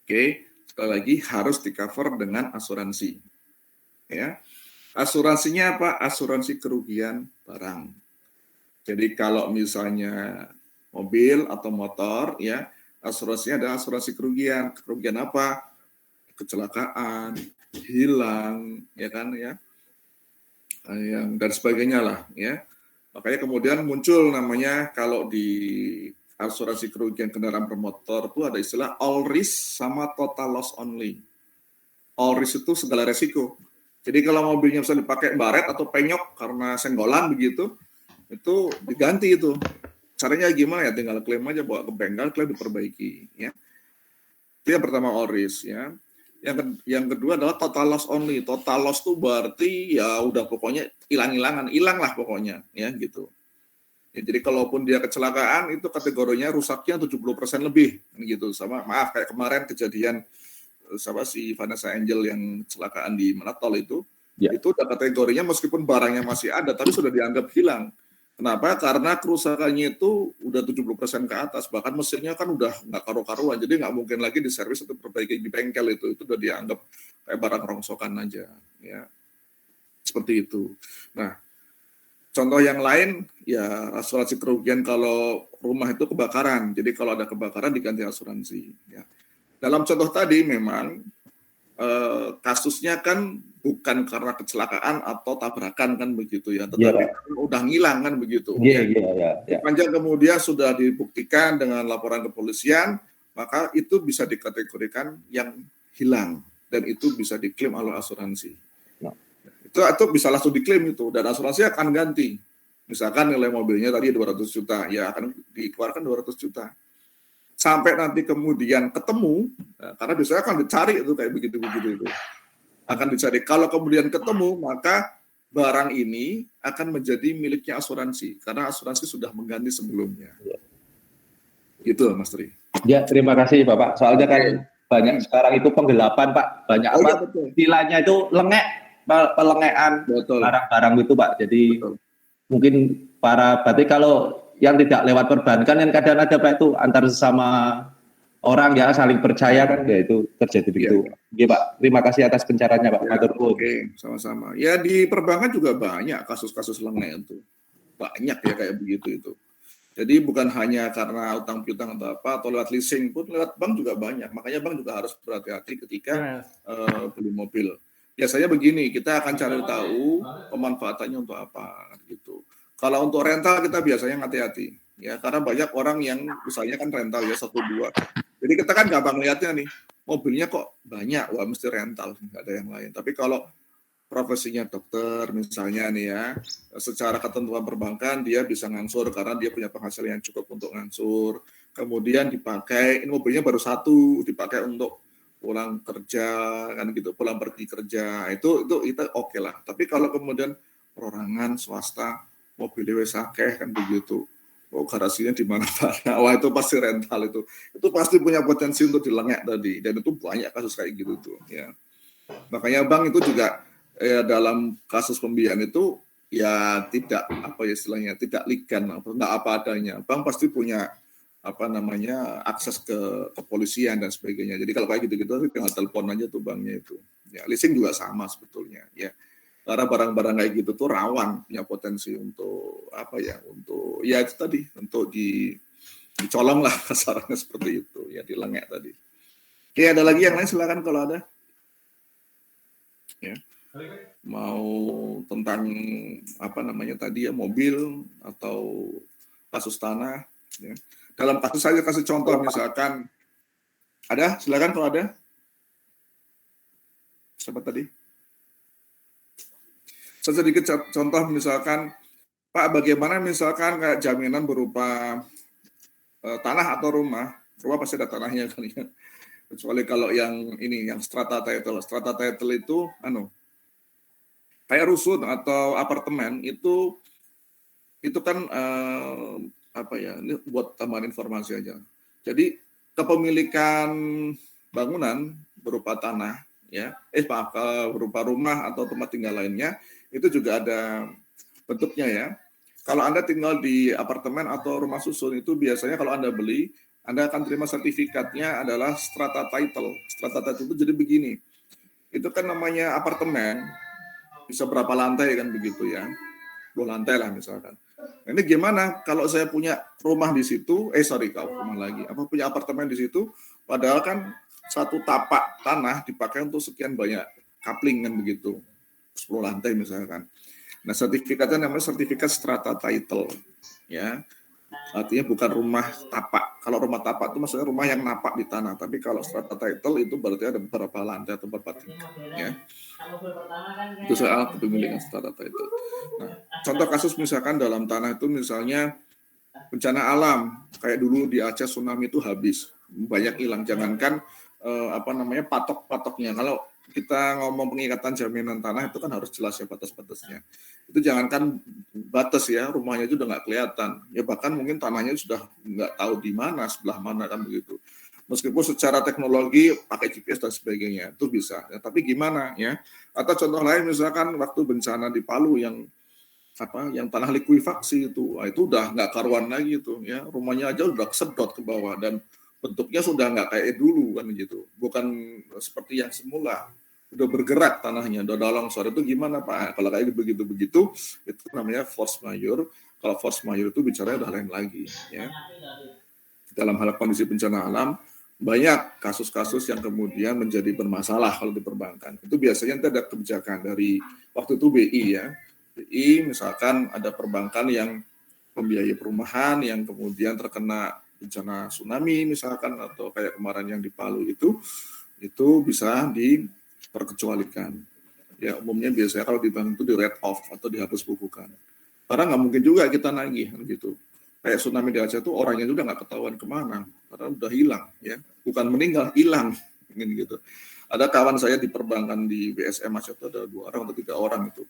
A: Oke, sekali lagi harus di-cover dengan asuransi. Ya. Asuransinya apa? Asuransi kerugian barang. Jadi kalau misalnya mobil atau motor, ya asuransinya adalah asuransi kerugian. Kerugian apa? Kecelakaan, hilang, ya kan ya, yang dan sebagainya lah, ya. Makanya kemudian muncul namanya kalau di asuransi kerugian kendaraan bermotor itu ada istilah all risk sama total loss only. All risk itu segala resiko. Jadi kalau mobilnya bisa dipakai baret atau penyok karena senggolan begitu, itu diganti itu. Caranya gimana ya? Tinggal klaim aja, bawa ke bengkel, klaim diperbaiki. Ya. Itu yang pertama all risk. Ya. Yang kedua adalah total loss only. Total loss itu berarti ya udah pokoknya hilang lah pokoknya, ya gitu. Ya, jadi kalaupun dia kecelakaan itu kategorinya rusaknya 70% lebih, gitu. Sama maaf kayak kemarin kejadian si Vanessa Angel yang kecelakaan di Manatol itu udah kategorinya meskipun barangnya masih ada tapi sudah dianggap hilang. Kenapa? Karena kerusakannya itu udah 70% ke atas, bahkan mesinnya kan udah nggak karu-karuan, jadi nggak mungkin lagi diservis atau perbaiki di bengkel itu udah dianggap kayak barang rongsokan aja, ya seperti itu. Nah, contoh yang lain ya asuransi kerugian kalau rumah itu kebakaran, jadi kalau ada kebakaran diganti asuransi. Ya. Dalam contoh tadi memang kasusnya kan bukan karena kecelakaan atau tabrakan kan begitu ya, tetapi udah ngilang kan begitu. Sepanjang kemudian sudah dibuktikan dengan laporan kepolisian, maka itu bisa dikategorikan yang hilang dan itu bisa diklaim oleh asuransi. Itu bisa langsung diklaim itu dan asuransi akan ganti. Misalkan nilai mobilnya tadi 200 juta, ya akan dikeluarkan 200 juta. Sampai nanti kemudian ketemu, karena biasanya akan dicari itu kayak begitu-begitu itu. Akan dicari. Kalau kemudian ketemu, maka barang ini akan menjadi miliknya asuransi, karena asuransi sudah mengganti sebelumnya. Gitu, Mas Tri.
C: Ya, terima kasih Bapak. Soalnya kan banyak sekarang itu penggelapan, Pak. Banyak istilahnya itu pelengean barang-barang itu, Pak. Jadi mungkin berarti kalau yang tidak lewat perbankan yang kadang ada Pak itu antar sesama orang ya saling percaya kan ya itu terjadi begitu. Oke Pak, terima kasih atas pencerahannya Pak.
A: Oke, sama-sama. Ya di perbankan juga banyak kasus-kasus lengah itu. Banyak ya kayak begitu itu. Jadi bukan hanya karena utang piutang atau apa atau lewat leasing pun lewat bank juga banyak. Makanya bank juga harus berhati-hati ketika beli mobil. Biasanya begini, kita akan cari tahu pemanfaatannya untuk apa gitu. Kalau untuk rental kita biasanya hati-hati ya karena banyak orang yang misalnya kan rental ya 1-2. Jadi kita kan gampang lihatnya nih mobilnya kok banyak, wah mesti rental nggak ada yang lain. Tapi kalau profesinya dokter misalnya nih ya, secara ketentuan perbankan dia bisa ngansur karena dia punya penghasilan yang cukup untuk ngansur. Kemudian dipakai, ini mobilnya baru satu, dipakai untuk pulang kerja kan gitu, pulang pergi kerja itu oke lah. Tapi kalau kemudian perorangan swasta mobilnya wis akeh kan begitu. Oh garasinya di mana-mana. Wah itu pasti rental itu. Itu pasti punya potensi untuk dilengek tadi dan itu banyak kasus kayak gitu tuh ya. Makanya bank itu juga dalam kasus pembiayaan itu ya tidak apa ya istilahnya tidak ligan enggak apa adanya. Bank pasti punya akses ke kepolisian dan sebagainya. Jadi kalau kayak gitu-gitu tinggal telepon aja tuh banknya itu. Ya leasing juga sama sebetulnya ya. Karena barang-barang kayak gitu tuh rawan punya potensi untuk untuk itu tadi untuk dicolong lah kasarnya seperti itu ya dilengek tadi. Oke ada lagi yang lain silakan kalau ada. Ya. Mau tentang tadi ya mobil atau kasus tanah. Ya. Dalam kasus saya kasih contoh misalkan ada silakan kalau ada. Siapa tadi? Sedikit contoh misalkan, Pak bagaimana misalkan kayak jaminan berupa tanah atau rumah pasti ada tanahnya kan ya. Kecuali kalau yang ini yang strata title itu kayak rusun atau apartemen itu kan ini buat tambahan informasi aja. Jadi kepemilikan bangunan berupa tanah ya, berupa rumah atau tempat tinggal lainnya itu juga ada bentuknya ya. Kalau Anda tinggal di apartemen atau rumah susun itu biasanya kalau Anda beli, Anda akan terima sertifikatnya adalah strata title. Strata title itu jadi begini. Itu kan namanya apartemen, bisa berapa lantai kan begitu ya. 2 lantai lah misalkan. Nah, ini gimana kalau saya punya rumah di situ, rumah lagi, apa punya apartemen di situ, padahal kan satu tapak tanah dipakai untuk sekian banyak coupling kan begitu, 10 lantai misalkan. Nah, sertifikatnya namanya sertifikat strata title, ya. Artinya bukan rumah tapak. Kalau rumah tapak itu maksudnya rumah yang napak di tanah. Tapi kalau strata title itu berarti ada beberapa lantai atau beberapa tingkat. Ya. Itu soal kepemilikan strata title. Nah, contoh kasus misalkan dalam tanah itu misalnya bencana alam. Kayak dulu di Aceh tsunami itu habis. Banyak hilang. Jangankan patok-patoknya. Kalau kita ngomong pengikatan jaminan tanah itu kan harus jelas ya batas-batasnya. Itu jangankan batas ya, rumahnya itu udah nggak kelihatan. Ya bahkan mungkin tanahnya sudah nggak tahu di mana, sebelah mana kan begitu. Meskipun secara teknologi pakai GPS dan sebagainya itu bisa. Ya, tapi gimana ya? Atau contoh lain misalkan waktu bencana di Palu yang tanah likuifaksi itu udah nggak karuan lagi itu ya. Rumahnya aja udah kesedot ke bawah dan bentuknya sudah nggak kayak dulu kan gitu. Bukan seperti yang semula. Udah bergerak tanahnya, udah ada longsor. Itu gimana Pak? Kalau kayak begitu-begitu, itu namanya force majeure. Kalau force majeure itu bicaranya udah lain lagi. Ya. Dalam hal kondisi bencana alam, banyak kasus-kasus yang kemudian menjadi bermasalah kalau di perbankan. Itu biasanya ada kebijakan dari waktu itu BI ya. BI misalkan ada perbankan yang membiayai perumahan yang kemudian terkena bencana tsunami misalkan atau kayak kemarin yang di Palu itu bisa diperkecualikan. Ya umumnya biasanya kalau di bank itu di write off atau dihapus bukukan. Karena nggak mungkin juga kita nagih gitu. Kayak tsunami di Aceh itu orangnya juga nggak ketahuan kemana, karena udah hilang ya, bukan meninggal, hilang gitu. Ada kawan saya di perbankan di BSM Aceh itu ada 2 orang atau 3 orang itu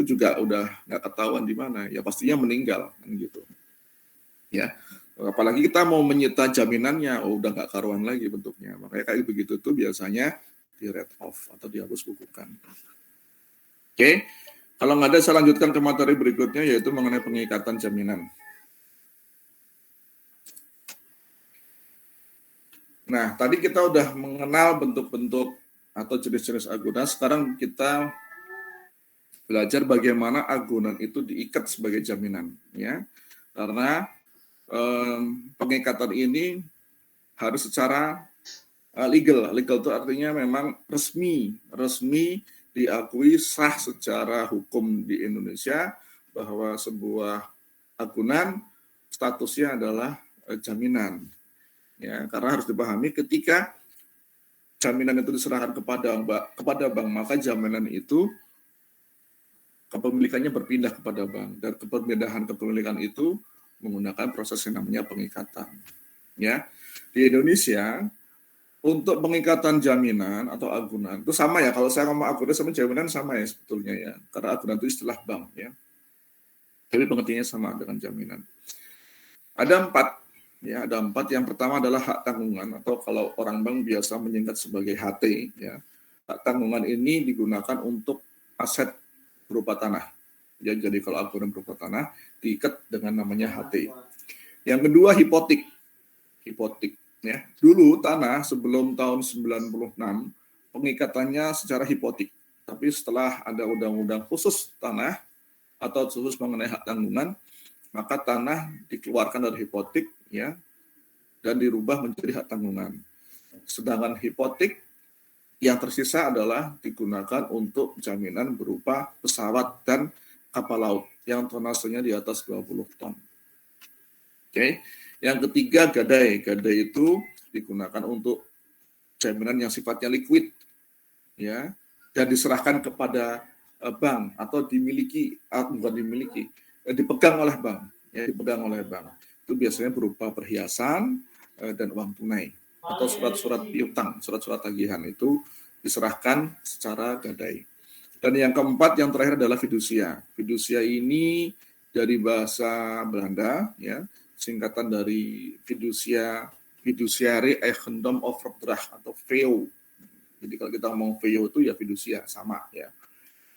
A: juga udah nggak ketahuan di mana, ya pastinya meninggal gitu. Ya, apalagi kita mau menyita jaminannya, udah nggak karuan lagi bentuknya. Makanya kayak begitu tuh biasanya di write off atau dihapus bukukan. Oke, kalau nggak ada saya lanjutkan ke materi berikutnya yaitu mengenai pengikatan jaminan. Nah, tadi kita udah mengenal bentuk-bentuk atau jenis-jenis agunan. Sekarang kita belajar bagaimana agunan itu diikat sebagai jaminan, ya. Karena pengikatan ini harus secara legal. Legal itu artinya memang resmi diakui sah secara hukum di Indonesia bahwa sebuah agunan statusnya adalah jaminan. Ya, karena harus dipahami ketika jaminan itu diserahkan kepada bank, maka jaminan itu kepemilikannya berpindah kepada bank dan perpindahan kepemilikan itu menggunakan proses yang namanya pengikatan. Ya, di Indonesia untuk pengikatan jaminan atau agunan itu sama ya. Kalau saya ngomong agunan sama jaminan sama ya sebetulnya ya, karena agunan itu istilah bank ya. Tapi pengertiannya sama dengan jaminan. Ada 4. Ya, ada 4. Yang pertama adalah hak tanggungan atau kalau orang bank biasa menyingkat sebagai HT. Ya, hak tanggungan ini digunakan untuk aset berupa tanah. Ya, jadi kalau agunan berupa tanah diikat dengan namanya HT. Yang kedua hipotek. Ya, dulu tanah sebelum tahun 96 pengikatannya secara hipotek. Tapi setelah ada undang-undang khusus tanah atau khusus mengenai hak tanggungan, maka tanah dikeluarkan dari hipotek ya dan dirubah menjadi hak tanggungan. Sedangkan hipotek yang tersisa adalah digunakan untuk jaminan berupa pesawat dan kapal laut yang tonasenya di atas 20 ton. Oke. Yang ketiga gadai. Gadai itu digunakan untuk jaminan yang sifatnya liquid ya dan diserahkan kepada bank atau dipegang oleh bank. Itu biasanya berupa perhiasan dan uang tunai atau surat-surat piutang, surat-surat tagihan itu diserahkan secara gadai. Dan yang keempat, yang terakhir adalah fidusia. Fidusia ini dari bahasa Belanda, ya, singkatan dari fiduciary eigendom overdracht atau VEO. Jadi kalau kita ngomong VEO itu ya fidusia sama ya,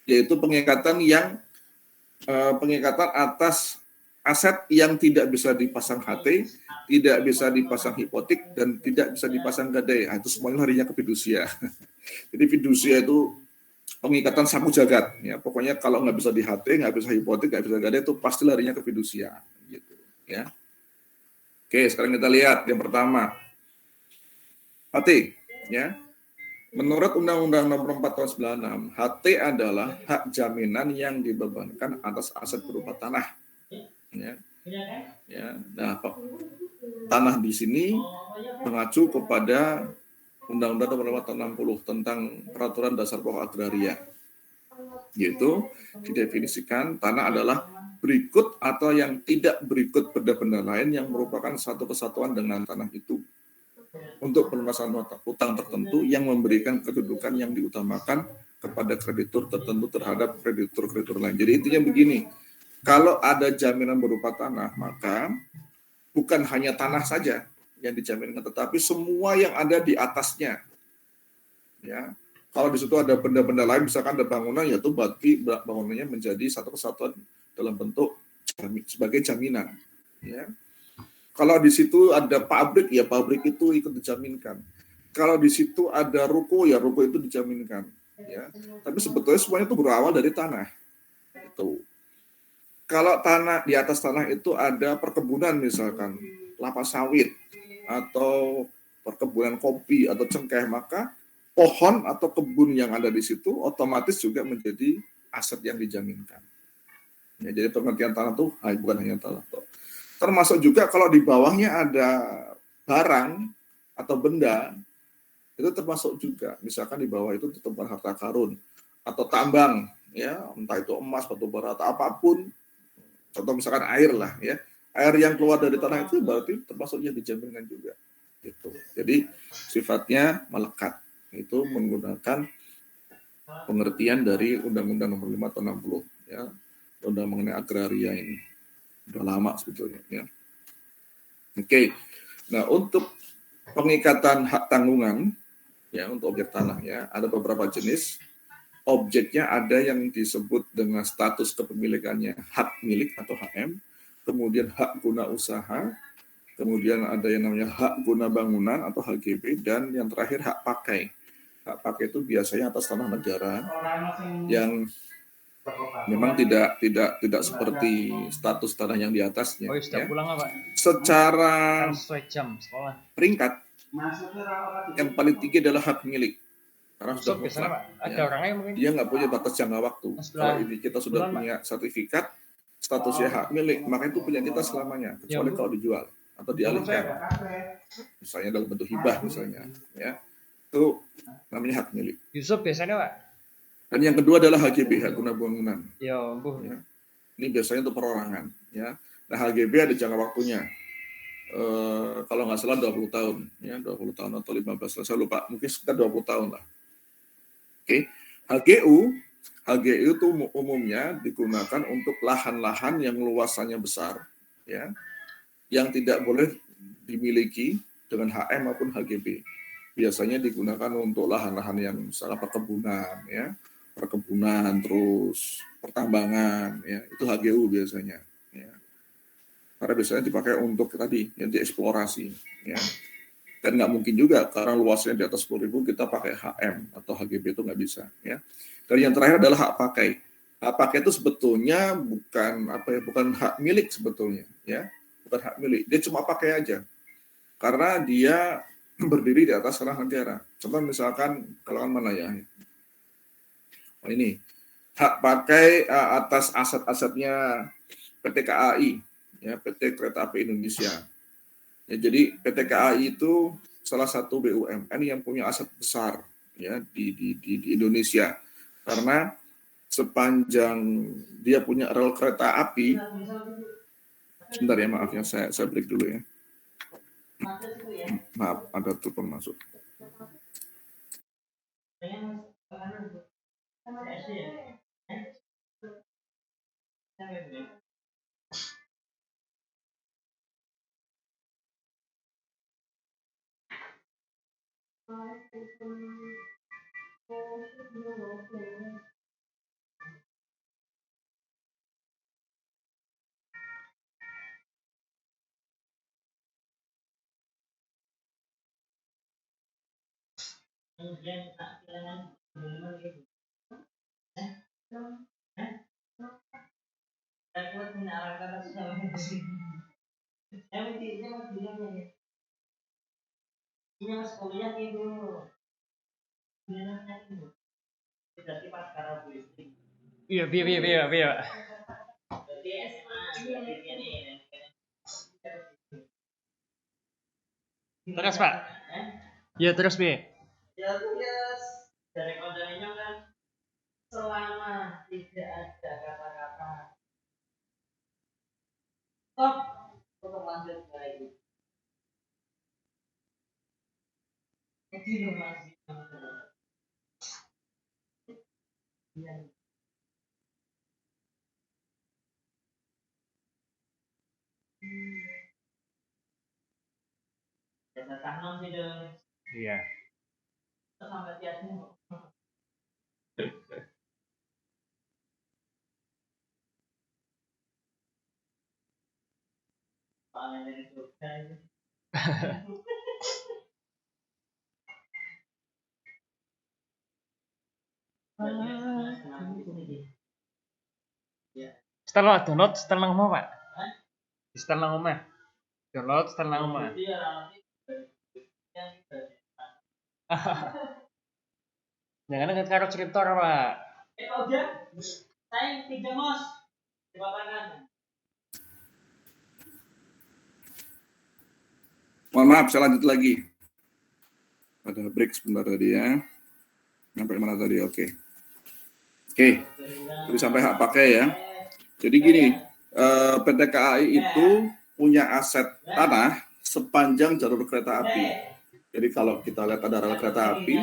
A: yaitu pengikatan atas aset yang tidak bisa dipasang HT, tidak bisa dipasang hipotek, dan tidak bisa dipasang gadai. Nah, itu semuanya larinya ke fidusia. Jadi fidusia itu pengikatan sapu jagat. Ya, pokoknya kalau nggak bisa di HT, nggak bisa hipotek, nggak bisa gadai, itu pasti larinya ke fidusia. Gitu, ya. Oke, sekarang kita lihat yang pertama. HT, ya. Menurut Undang-Undang Nomor 4 Tahun 96, HT adalah hak jaminan yang dibebankan atas aset berupa tanah. Ya. Ya. Nah, tanah di sini mengacu kepada Undang-Undang Nomor 5 Tahun 60 tentang Peraturan Dasar Pokok Agraria. Yaitu didefinisikan tanah adalah berikut atau yang tidak berikut benda-benda lain yang merupakan satu kesatuan dengan tanah itu untuk pelunasan utang tertentu yang memberikan kedudukan yang diutamakan kepada kreditur tertentu terhadap kreditur-kreditur lain. Jadi intinya begini, kalau ada jaminan berupa tanah, maka bukan hanya tanah saja yang dijaminkan, tetapi semua yang ada di atasnya. Ya, kalau di situ ada benda-benda lain, misalkan ada bangunan, yaitu berarti bangunannya menjadi satu kesatuan dalam bentuk sebagai jaminan. Ya. Kalau di situ ada pabrik, ya pabrik itu ikut dijaminkan. Kalau di situ ada ruko, ya ruko itu dijaminkan. Ya. Tapi sebetulnya semuanya itu berawal dari tanah. Itu. Kalau tanah di atas tanah itu ada perkebunan misalkan, kelapa sawit atau perkebunan kopi atau cengkeh, maka pohon atau kebun yang ada di situ otomatis juga menjadi aset yang dijaminkan. Ya, jadi pengertian tanah itu bukan hanya tanah. Termasuk juga kalau di bawahnya ada barang atau benda, itu termasuk juga. Misalkan di bawah itu tempat harta karun atau tambang, ya entah itu emas, batu bara atau apapun. Contoh misalkan air lah, ya air yang keluar dari tanah itu berarti termasuk yang dijaminkan juga. Gitu. Jadi sifatnya melekat. Itu menggunakan pengertian dari Undang-Undang Nomor 5 Tahun 60, ya, undang mengenai agraria ini. Udah lama sebetulnya, ya. Oke. Nah, untuk pengikatan hak tanggungan, ya, untuk objek tanah, ya, ada beberapa jenis. Objeknya ada yang disebut dengan status kepemilikannya hak milik atau HM, kemudian hak guna usaha, kemudian ada yang namanya hak guna bangunan atau HGB, dan yang terakhir hak pakai. Hak pakai itu biasanya atas tanah negara yang memang tidak seperti status tanah yang di atasnya.
B: Oh, sudah
A: ya.
B: pulang apa?
A: Secara
B: Kan sesuai jam sekolah.
A: peringkat, yang paling tinggi adalah hak milik. Karena sudah
B: Biasanya,
A: mutlak.
B: Pak, ada orangnya mungkin.
A: Dia nggak punya batas jangka waktu. Kalau ini kita sudah
B: bulan,
A: punya sertifikat, statusnya hak milik, maka itu punya kita selamanya. Kecuali kalau dijual atau dialihkan. Misalnya dalam bentuk hibah misalnya. Ya. Itu namanya hak milik.
B: Yusuf biasanya, Pak.
A: Dan yang kedua adalah HGB, hak guna bangunan.
B: Ya, Bu.
A: Ya. Ini biasanya untuk perorangan. Ya. Nah, HGB ada jangka waktunya. Kalau nggak salah 20 tahun. Ya, 20 tahun atau 15 tahun. Saya lupa. Mungkin sekitar 20 tahun lah. Oke. HGU itu umumnya digunakan untuk lahan-lahan yang luasannya besar. Ya. Yang tidak boleh dimiliki dengan HM maupun HGB. Biasanya digunakan untuk lahan-lahan yang misalnya perkebunan, ya. Perkebunan, terus pertambangan, ya, itu HGU biasanya, ya. Karena biasanya dipakai untuk tadi yang dieksplorasi, ya. Dan nggak mungkin juga karena luasnya di atas 10.000 kita pakai HM atau HGB, itu nggak bisa, ya. Dan yang terakhir adalah hak pakai. Hak pakai itu sebetulnya bukan hak milik sebetulnya, ya, bukan hak milik. Dia cuma pakai aja, karena dia berdiri di atas tanah negara. Contoh misalkan kalau mana ya? Oh, ini hak pakai atas aset-asetnya PT KAI, ya, PT Kereta Api Indonesia. Ya, jadi PT KAI itu salah satu BUMN yang punya aset besar, ya, di Indonesia, karena sepanjang dia punya rel kereta api. Sebentar ya, maaf ya, saya break dulu ya. Maaf, ada telepon masuk.
B: Iya, iya. Terus Pak? Iya terus Bi. Iya. Setelah download setelah ngomong Pak. Setelah ngomong. Download setelah ngomong. Jangan ingat karo cerita Pak.
A: Mohon maaf, saya lanjut lagi. Ada break sebentar tadi ya. Sampai mana tadi? Oke. Jadi sampai hak pakai ya. Jadi gini, PT KAI itu punya aset tanah sepanjang jalur kereta api. Jadi kalau kita lihat ada rel kereta api,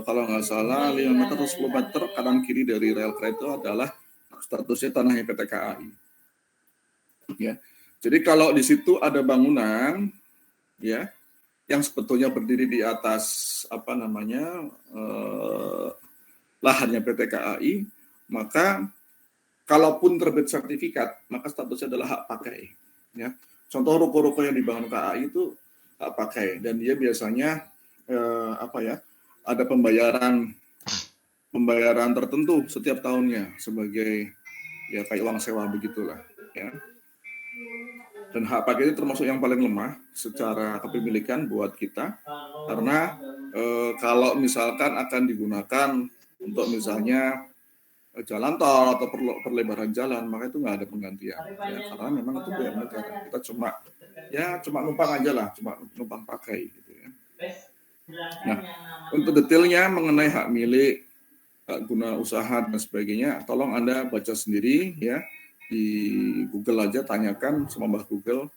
A: kalau nggak salah 5 meter atau 10 meter kanan kiri dari rel kereta itu adalah statusnya tanahnya PT KAI. Ya. Jadi kalau di situ ada bangunan, ya, yang sebetulnya berdiri di atas lahannya PT KAI, maka kalaupun terbit sertifikat, maka statusnya adalah hak pakai. Ya. Contoh ruko-ruko yang dibangun KAI itu hak pakai, dan dia biasanya ada pembayaran tertentu setiap tahunnya sebagai ya kayak uang sewa begitulah. Ya. Dan hak pakai itu termasuk yang paling lemah secara kepemilikan buat kita, karena kalau misalkan akan digunakan untuk misalnya jalan tol atau perlebaran jalan, maka itu nggak ada penggantian ya, karena memang itu punya negara. Kita cuma numpang aja lah, cuma numpang pakai gitu ya. Nah, untuk detailnya mengenai hak milik, hak guna usaha dan sebagainya, tolong Anda baca sendiri ya, di Google aja, tanyakan sama Mbah Google,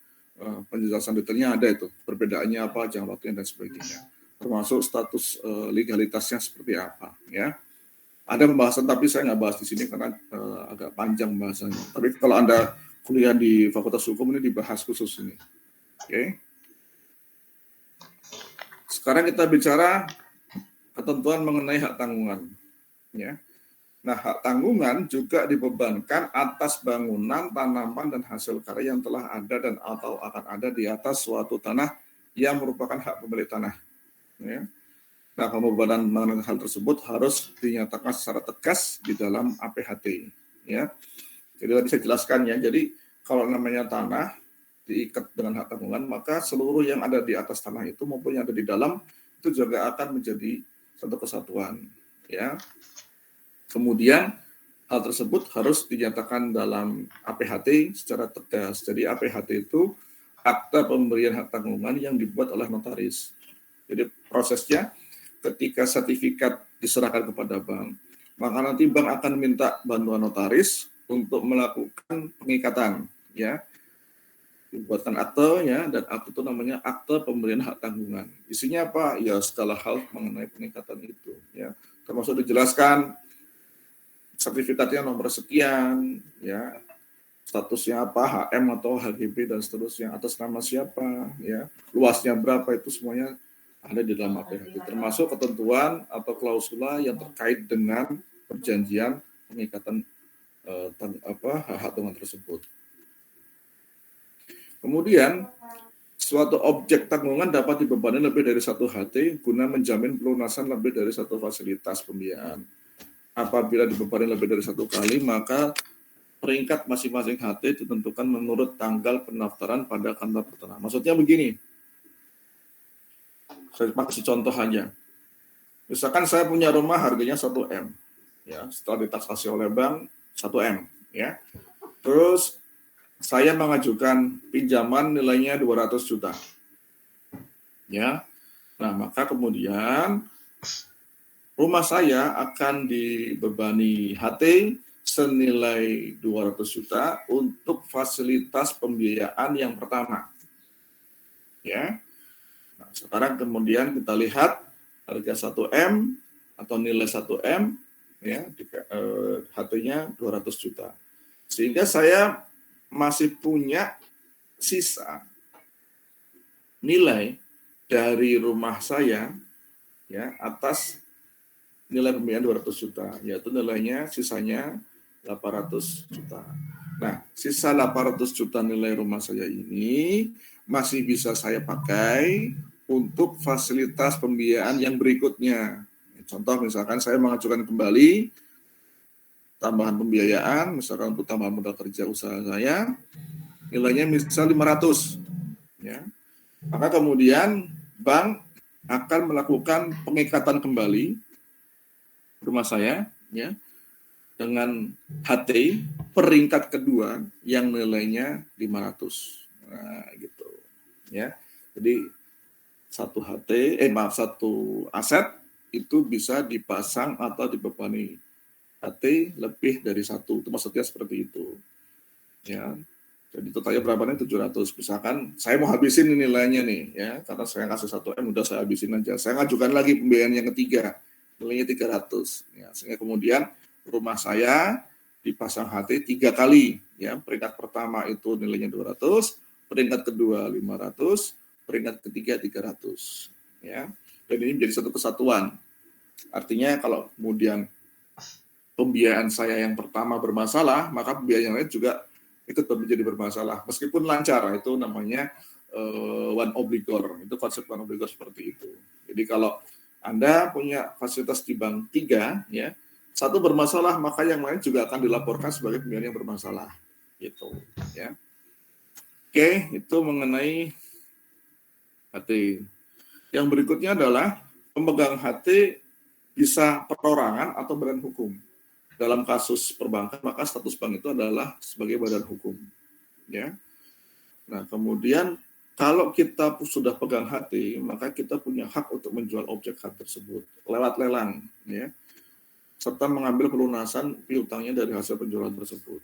A: penjelasan detailnya ada itu, perbedaannya apa, jam waktunya dan sebagainya, termasuk status legalitasnya seperti apa ya. Ada pembahasan tapi saya nggak bahas di sini karena agak panjang bahasanya. Tapi kalau Anda kuliah di Fakultas Hukum ini dibahas khusus ini. Oke. Sekarang kita bicara ketentuan mengenai hak tanggungan. Ya. Nah, hak tanggungan juga dibebankan atas bangunan, tanaman, dan hasil karya yang telah ada dan atau akan ada di atas suatu tanah yang merupakan hak pemilik tanah. Ya. Nah, pembebanan mengenai hal tersebut harus dinyatakan secara tegas di dalam APHT. Ya. Jadi tadi saya jelaskan ya, jadi kalau namanya tanah diikat dengan hak tanggungan, maka seluruh yang ada di atas tanah itu maupun yang ada di dalam itu juga akan menjadi satu kesatuan. Ya. Kemudian hal tersebut harus dinyatakan dalam APHT secara tegas. Jadi APHT itu akta pemberian hak tanggungan yang dibuat oleh notaris. Jadi prosesnya, ketika sertifikat diserahkan kepada bank, maka nanti bank akan minta bantuan notaris untuk melakukan pengikatan, ya, dibuatkan akte, ya, dan akte itu namanya akte pemberian hak tanggungan. Isinya apa? Ya segala hal mengenai pengikatan itu, ya, termasuk dijelaskan sertifikatnya nomor sekian, ya, statusnya apa, HM atau HGB dan seterusnya, atas nama siapa, ya, luasnya berapa, itu semuanya ada di dalam APHT, termasuk ketentuan atau klausula yang terkait dengan perjanjian pengikatan hak tanggungan tersebut. Kemudian suatu objek tanggungan dapat dibebani lebih dari satu HT guna menjamin pelunasan lebih dari satu fasilitas pembiayaan. Apabila dibebani lebih dari satu kali, maka peringkat masing-masing HT ditentukan menurut tanggal pendaftaran pada kantor peternak. Maksudnya begini, saya kasih contoh aja. Misalkan saya punya rumah harganya 1M, ya, setelah ditaksasi oleh bank 1M, ya. Terus saya mengajukan pinjaman nilainya 200 juta. Ya. Nah, maka kemudian rumah saya akan dibebani HT senilai 200 juta untuk fasilitas pembiayaan yang pertama. Ya. Nah, sekarang kemudian kita lihat harga 1M atau nilai 1M, ya, HT-nya 200 juta. Sehingga saya masih punya sisa nilai dari rumah saya, ya, atas nilai pembiayaan 200 juta, yaitu nilainya sisanya 800 juta. Nah, sisa 800 juta nilai rumah saya ini masih bisa saya pakai untuk fasilitas pembiayaan yang berikutnya. Contoh misalkan saya mengajukan kembali tambahan pembiayaan, misalkan untuk tambahan modal kerja usaha saya, nilainya misal 500. Ya. Maka kemudian bank akan melakukan pengikatan kembali rumah saya, ya, dengan HT peringkat kedua yang nilainya 500. Nah, gitu. Ya. Jadi satu aset itu bisa dipasang atau dibebani HT lebih dari satu. Itu maksudnya seperti itu. Ya. Jadi totalnya berapa nih? 700. Misalkan saya mau habisin nilainya nih, ya, karena saya kasih 1M, udah saya habisin aja. Saya ngajukan lagi pembiayaan yang ketiga, nilainya 300. Ya, sehingga kemudian rumah saya dipasang HT 3 kali. Ya, peringkat pertama itu nilainya 200, peringkat kedua 500, peringkat ketiga 300. Ya, dan ini menjadi satu kesatuan. Artinya kalau kemudian pembiayaan saya yang pertama bermasalah, maka pembiayaan yang lain juga ikut menjadi bermasalah. Meskipun lancar, itu namanya one obligor. Itu konsep one obligor seperti itu. Jadi kalau Anda punya fasilitas di bank 3, ya, satu bermasalah, maka yang lain juga akan dilaporkan sebagai pembiayaan yang bermasalah. Gitu, ya. Oke, itu mengenai HT. Yang berikutnya adalah pemegang HT bisa perorangan atau badan hukum. Dalam kasus perbankan, maka status bank itu adalah sebagai badan hukum. Ya. Nah, kemudian kalau kita sudah pegang HT, maka kita punya hak untuk menjual objek HT tersebut lewat lelang, ya, serta mengambil pelunasan piutangnya dari hasil penjualan tersebut.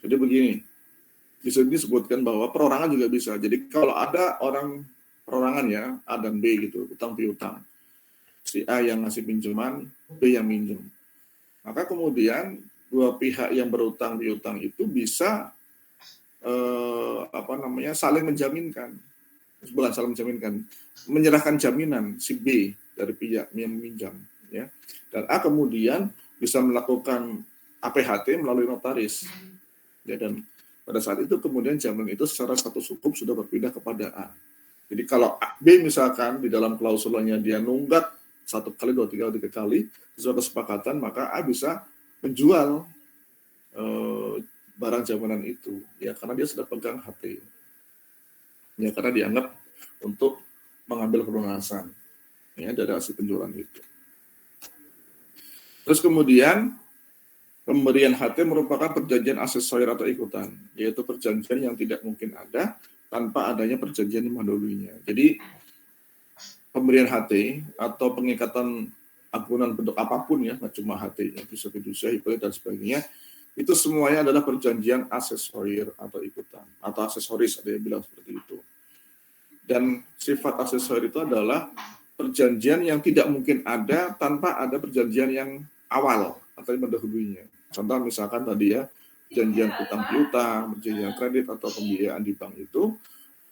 A: Jadi begini, bisa disebutkan bahwa perorangan juga bisa. Jadi kalau ada orang perorangan, ya, A dan B gitu, utang piutang, si A yang ngasih pinjaman, B yang minjem. Maka kemudian dua pihak yang berutang piutang itu bisa saling menjaminkan, bukan saling menjaminkan, menyerahkan jaminan si B dari pihak yang meminjam, ya. Dan A kemudian bisa melakukan APHT melalui notaris, ya, dan pada saat itu kemudian jaminan itu secara status hukum sudah berpindah kepada A. Jadi kalau B misalkan di dalam klausulnya dia nunggak 1 kali, 2, 3 kali sesuai kesepakatan, maka A bisa menjual barang jaminan itu, ya, karena dia sudah pegang HT, ya, karena dianggap untuk mengambil pelunasan, ya, dari hasil penjualan itu. Terus kemudian pemberian HT merupakan perjanjian aksesoris atau ikutan, yaitu perjanjian yang tidak mungkin ada tanpa adanya perjanjian yang mendahulunya. Jadi pemberian HT atau pengikatan agunan bentuk apapun, ya, nggak cuma HT-nya, bisa fidusia, hipotek, dan sebagainya, itu semuanya adalah perjanjian aksesoris atau ikutan, atau aksesoris, ada yang bilang seperti itu. Dan sifat aksesoris itu adalah perjanjian yang tidak mungkin ada tanpa ada perjanjian yang awal atau yang mendahulunya. Contoh misalkan tadi, ya, perjanjian utang piutang, perjanjian kredit atau pembiayaan di bank itu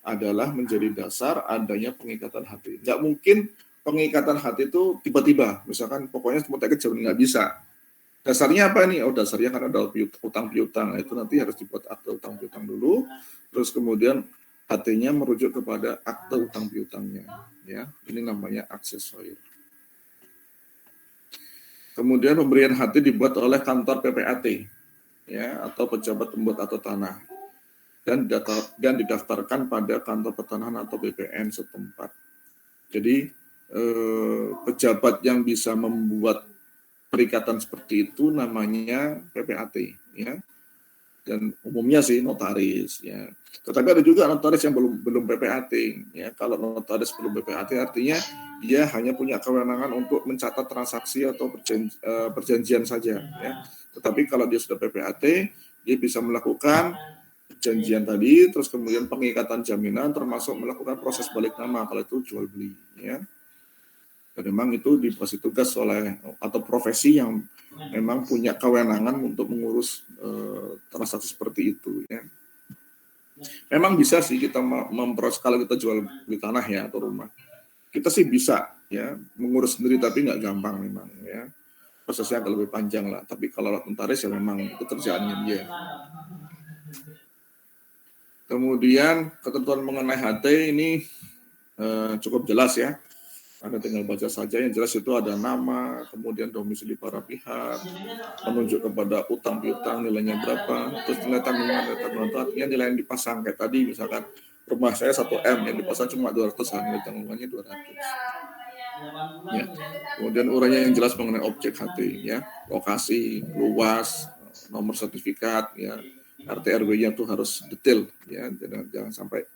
A: adalah menjadi dasar adanya pengikatan HT. Nggak mungkin pengikatan HT itu tiba-tiba, misalkan pokoknya semua teket jaminan, nggak bisa. Dasarnya apa nih? Oh, dasarnya kan ada utang piutang. Nah, itu nanti harus dibuat akte utang piutang dulu, terus kemudian HT-nya merujuk kepada akte utang piutangnya, ya. Ini namanya aksesorir. Kemudian pemberian HT dibuat oleh kantor PPAT, ya, atau pejabat pembuat atau tanah, dan didaftarkan pada kantor pertanahan atau BPN setempat. Jadi pejabat yang bisa membuat perikatan seperti itu namanya PPAT, ya. Dan umumnya sih notaris, ya. Tetapi ada juga notaris yang belum PPAT, ya. Kalau notaris belum PPAT artinya dia hanya punya kewenangan untuk mencatat transaksi atau perjanjian saja, ya. Tetapi kalau dia sudah PPAT, dia bisa melakukan perjanjian tadi, terus kemudian pengikatan jaminan, termasuk melakukan proses balik nama kalau itu jual beli, ya. Dan memang itu dikasih tugas oleh atau profesi yang memang punya kewenangan untuk mengurus transaksi seperti itu, ya. Memang bisa sih kita memproses kalau kita jual beli tanah, ya, atau rumah. Kita sih bisa, ya, mengurus sendiri, tapi nggak gampang memang, ya. Prosesnya agak lebih panjang lah. Tapi kalau notaris ya memang itu kerjaannya dia. Kemudian ketentuan mengenai HT ini cukup jelas, ya. Anda tinggal baca saja, yang jelas itu ada nama, kemudian domisili para pihak, menunjuk kepada utang piutang nilainya berapa, terus nilai tanggungan itu artinya nilai yang dipasang kayak tadi misalkan rumah saya 1M yang dipasang cuma 200, nilai tanggungannya 200. Ya. Kemudian uraian yang jelas mengenai objek HT, ya, lokasi, luas, nomor sertifikat, ya, RT RW-nya itu harus detail, ya, jangan sampai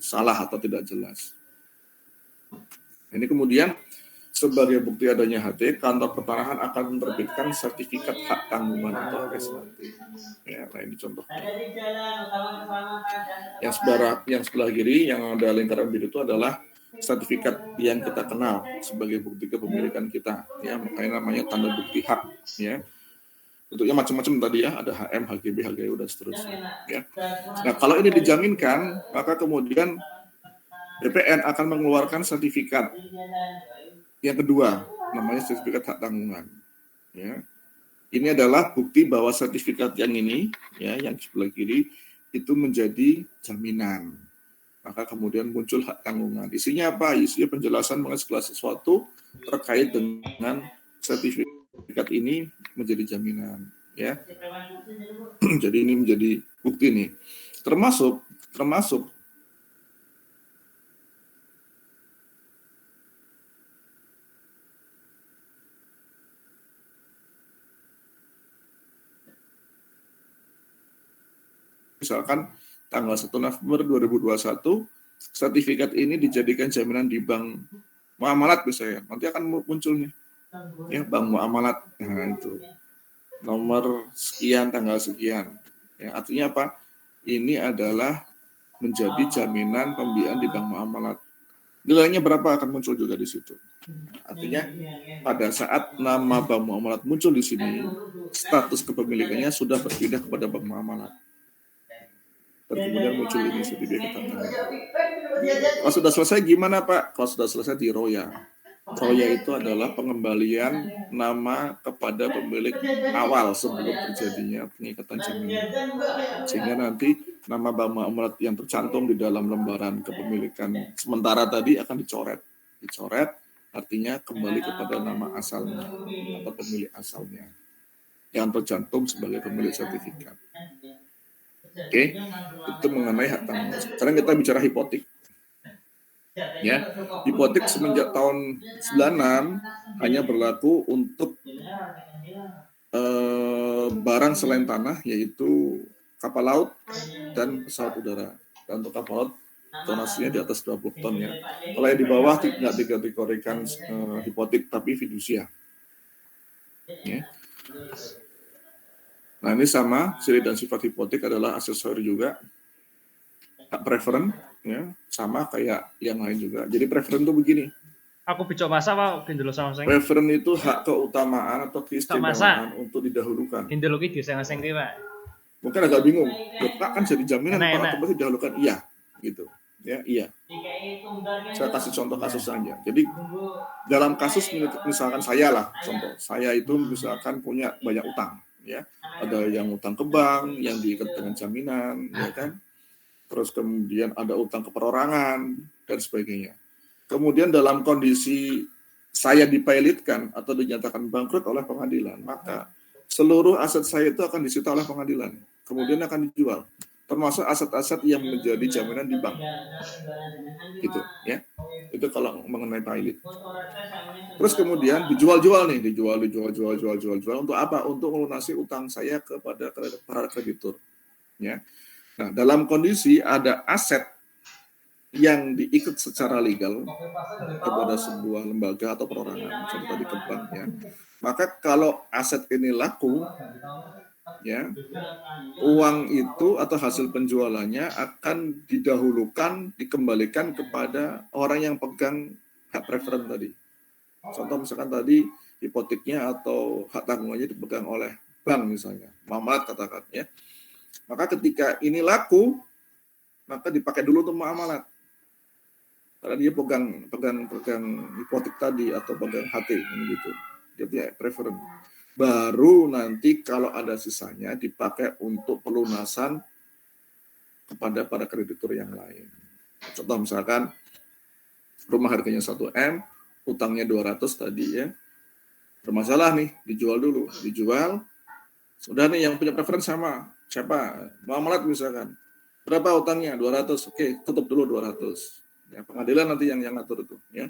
A: salah atau tidak jelas. Ini kemudian sebagai bukti adanya HT, kantor pertanahan akan menerbitkan sertifikat hak tanggungan atau RSHT. Ya, nah ini contohnya. Yang sebelah kiri yang ada lingkaran biru itu adalah sertifikat yang kita kenal sebagai bukti kepemilikan kita. Ya, makanya namanya tanda bukti hak. Ya. Bentuknya macam-macam tadi, ya, ada HM, HGB, HGU dan seterusnya. Ya. Nah kalau ini dijaminkan, maka kemudian BPN akan mengeluarkan sertifikat yang kedua, namanya sertifikat hak tanggungan. Ya. Ini adalah bukti bahwa sertifikat yang ini, ya, yang sebelah kiri itu menjadi jaminan. Maka kemudian muncul hak tanggungan. Isinya apa? Isinya penjelasan mengenai segala sesuatu terkait dengan sertifikat ini menjadi jaminan. Ya. Jadi ini menjadi bukti nih. Termasuk misalkan tanggal 1 November 2021, sertifikat ini dijadikan jaminan di bank muamalat misalnya. Nanti akan munculnya, ya, bank muamalat. Nah itu nomor sekian, tanggal sekian. Ya, artinya apa? Ini adalah menjadi jaminan pembiayaan di bank muamalat. Nilainya berapa akan muncul juga di situ. Artinya pada saat nama bank muamalat muncul di sini, status kepemilikannya sudah berpindah kepada bank muamalat. Dan kemudian muncul ini sertifikat hak tanggungan. Kalau sudah selesai gimana, Pak? Kalau sudah selesai di ROYA. ROYA itu adalah pengembalian nama kepada pemilik awal sebelum terjadinya pengikatan jaminan. Sehingga nanti nama bank muamalat yang tercantum di dalam lembaran kepemilikan sementara tadi akan dicoret. Dicoret artinya kembali kepada nama asalnya atau pemilik asalnya yang tercantum sebagai pemilik sertifikat. Oke, itu mengenai hak tanggungan. Sekarang kita bicara hipotek. Ya, hipotek semenjak tahun 96 hanya berlaku untuk barang selain tanah, yaitu kapal laut dan pesawat udara. Dan untuk kapal laut tonasinya di atas 20 ton, ya. Kalau yang di bawah tidak dikategorikan hipotek tapi fidusia. Ya. Nah ini sama, ciri dan sifat hipotek adalah aksesori juga. Hak preferen, ya, sama kayak yang lain juga. Jadi preferen itu begini.
B: Aku bicok masa Pak, gendelo sama sing.
A: Preferen itu hak keutamaan atau keistimewaan untuk didahulukan.
B: Gendelo ki diseng-seng ki, Pak.
A: Mungkin agak bingung. Pak kan jadi jaminan Pak otomatis didahulukan. Iya, gitu. Ya, iya. Saya kasih contoh kasus saja. Jadi dalam kasus misalkan saya lah, contoh. Saya itu misalkan punya banyak utang, ya. Ada yang utang ke bank, yang diikat dengan jaminan, ya kan. terus kemudian ada utang keperorangan, dan sebagainya. Kemudian dalam kondisi saya dipilotkan atau dinyatakan bangkrut oleh pengadilan, maka seluruh aset saya itu akan disita oleh pengadilan, kemudian akan dijual, termasuk aset-aset yang menjadi jaminan di bank. Gitu, ya. Itu kalau mengenai pilot. Terus kemudian dijual untuk apa? Untuk melunasi utang saya kepada para kreditur, ya. Nah, dalam kondisi ada aset yang diikat secara legal kepada sebuah lembaga atau perorangan, misalnya tadi ke bank, ya. Maka kalau aset ini laku, ya, uang itu atau hasil penjualannya akan didahulukan, dikembalikan kepada orang yang pegang hak preferen tadi. Contoh misalkan tadi hipoteknya atau hak tanggungannya dipegang oleh bank misalnya, muamalat katakan, ya. Maka ketika ini laku, maka dipakai dulu untuk muamalat. Karena dia pegang hipotek tadi atau pegang HT gitu. Dia punya preferen. Baru nanti kalau ada sisanya dipakai untuk pelunasan kepada para kreditur yang lain. Contoh misalkan rumah harganya 1M, utangnya 200 tadi, ya. Bermasalah nih, dijual dulu. Dijual, sudah nih yang punya preferen sama. Siapa? Muamalat misalkan. Berapa utangnya? 200. Oke, tutup dulu 200. Ya, pengadilan nanti yang ngatur itu, ya.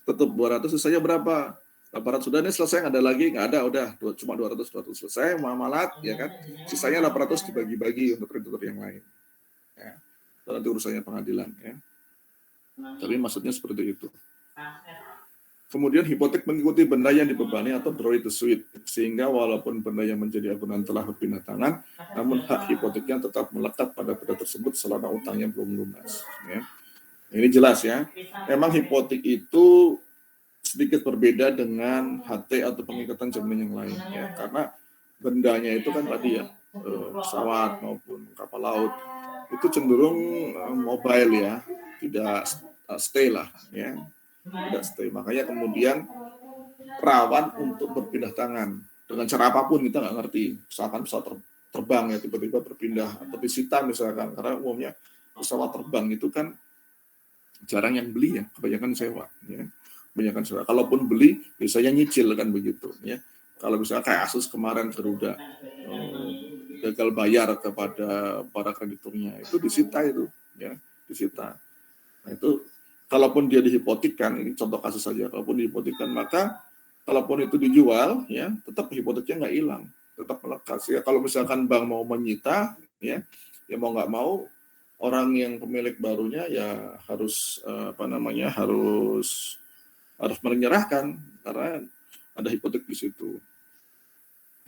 A: Tutup 200, sisanya berapa? 800. Sudah nih selesai, nggak ada lagi, nggak ada, udah cuma 200 selesai muamalat, ya kan? Sisanya 800 dibagi-bagi untuk kreditur yang lain. Ya. Dan nanti urusannya pengadilan, ya. Tapi maksudnya seperti itu. Kemudian hipotek mengikuti benda yang dibebani atau draw to suit, sehingga walaupun benda yang menjadi agunan telah berpindah tangan, namun hak hipoteknya tetap melekat pada benda tersebut selama utangnya belum lunas, ya. Ini jelas, ya. Memang hipotek itu sedikit berbeda dengan HT atau pengikatan jaminan yang lain, ya. Karena bendanya itu kan tadi, ya, pesawat maupun kapal laut itu cenderung mobile, ya, tidak stay lah, ya, tidak stay. Makanya kemudian rawan untuk berpindah tangan dengan cara apapun, kita nggak ngerti. Misalkan pesawat terbang, ya, tiba-tiba berpindah atau disita misalkan, karena umumnya pesawat terbang itu kan jarang yang beli, ya, kebanyakan sewa, ya. Kebanyakan sewa. Kalaupun beli biasanya nyicil kan begitu, ya. Kalau misalnya kayak Asus kemarin Garuda gagal bayar kepada para krediturnya, itu disita itu, ya, disita. Nah, itu kalaupun dia dihipotekkan, ini contoh kasus saja, kalaupun dihipotekkan, maka kalaupun itu dijual, ya, tetap hipoteknya nggak hilang, tetap melekat. Ya, kalau misalkan bank mau menyita, ya mau nggak mau orang yang pemilik barunya ya harus harus menyerahkan karena ada hipotek di situ,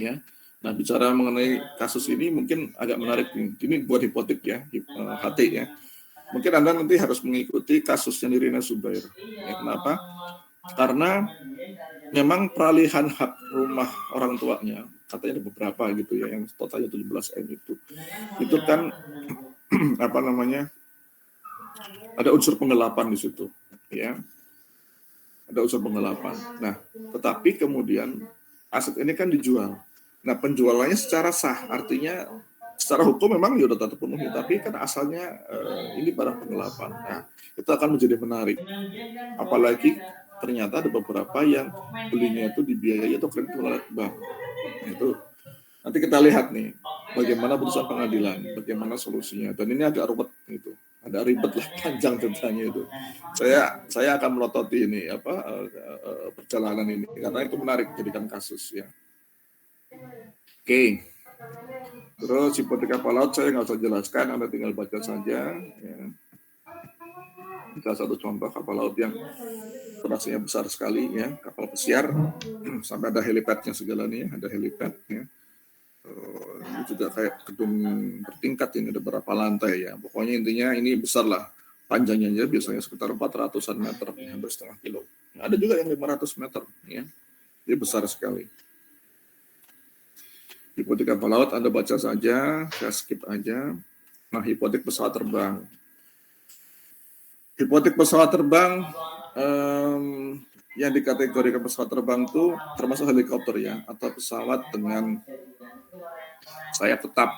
A: ya. Nah, bicara mengenai kasus ini mungkin agak menarik nih. Ini buat hipotek, ya, HT, ya. Mungkin Anda nanti harus mengikuti kasusnya Nirina Zubair. Ya, kenapa? Karena memang peralihan hak rumah orang tuanya, katanya ada beberapa gitu, ya, yang totalnya 17M itu kan ada unsur penggelapan di situ, ya. Ada unsur penggelapan. Nah, tetapi kemudian aset ini kan dijual. Nah, penjualannya secara sah, artinya secara hukum memang sudah terpenuhi, tapi kan asalnya ini barang penggelapan. Nah, itu akan menjadi menarik. Apalagi ternyata ada beberapa yang belinya itu dibiayai atau kredit oleh bank. Itu nanti kita lihat nih bagaimana putusan pengadilan, bagaimana solusinya. Dan ini agak ribet gitu. Ada ribet lah, panjang ceritanya itu. Saya akan melototi ini perjalanan ini karena itu menarik jadikan kasus, ya. Oke. Terus hipotek kapal laut saya nggak usah jelaskan, Anda tinggal baca saja, ya. Salah satu contoh kapal laut yang produksinya besar sekali, ya, kapal pesiar sampai ada helipadnya segala nih, ada helipad, ya. Ini juga kayak gedung bertingkat, ini ada berapa lantai, ya. Pokoknya intinya ini besar lah, panjangnya aja biasanya sekitar 400-an meter, hampir setengah kilo. Ada juga yang 500 meter, ya. Ini besar sekali. Hipotek kapal laut Anda baca saja, saya skip aja. Nah, hipotek pesawat terbang. Hipotek pesawat terbang yang dikategorikan pesawat terbang itu termasuk helikopter, ya, atau pesawat dengan sayap tetap,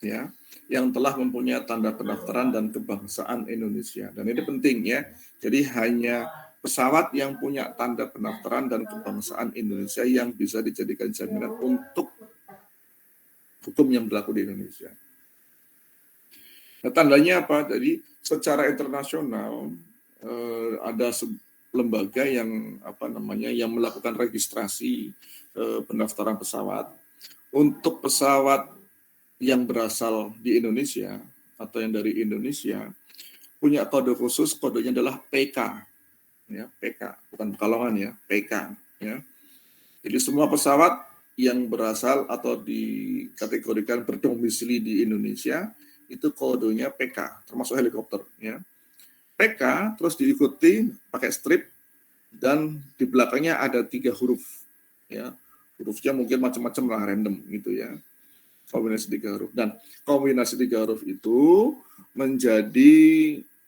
A: ya, yang telah mempunyai tanda pendaftaran dan kebangsaan Indonesia. Dan ini penting ya. Jadi hanya pesawat yang punya tanda pendaftaran dan kebangsaan Indonesia yang bisa dijadikan jaminan untuk hukum yang berlaku di Indonesia. Nah, tandanya apa? Jadi secara internasional ada lembaga yang yang melakukan registrasi pendaftaran pesawat. Untuk pesawat yang berasal di Indonesia atau yang dari Indonesia punya kode khusus, kodenya adalah PK, ya PK, bukan Pekalongan ya, PK, ya. Jadi semua pesawat yang berasal atau dikategorikan berdomisili di Indonesia itu kodenya PK, termasuk helikopter, ya. PK terus diikuti pakai strip dan di belakangnya ada 3 huruf, ya. Hurufnya mungkin macam-macam lah, random gitu ya. Kombinasi 3 huruf. Dan kombinasi 3 huruf itu menjadi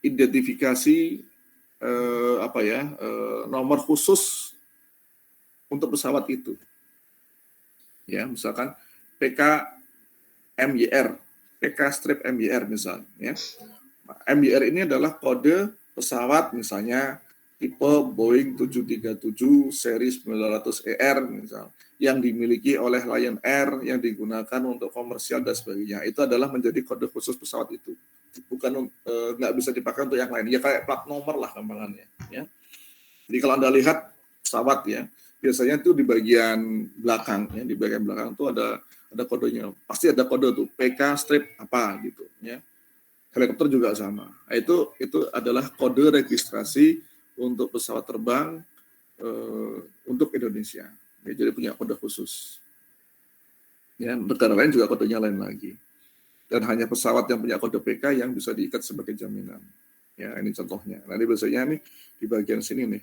A: identifikasi nomor khusus untuk pesawat itu. Ya, misalkan PK MYR, PK strip MYR misalnya. Ya. MYR ini adalah kode pesawat misalnya tipe Boeing 737 seri 900ER misal, yang dimiliki oleh Lion Air, yang digunakan untuk komersial dan sebagainya. Itu adalah menjadi kode khusus pesawat itu. Bukan nggak bisa dipakai untuk yang lain. Ya kayak plat nomor lah gampangannya. Ya. Jadi kalau Anda lihat pesawat ya, biasanya itu di bagian belakang ya, di bagian belakang itu ada kodenya. Pasti ada kode tuh PK strip apa gitu. Ya. Helikopter juga sama. Nah, itu adalah kode registrasi untuk pesawat terbang untuk Indonesia. Ya, jadi punya kode khusus. Ya, negara lain juga kodenya lain lagi. Dan hanya pesawat yang punya kode PK yang bisa diikat sebagai jaminan. Ya, ini contohnya. Nah, ini biasanya nih di bagian sini nih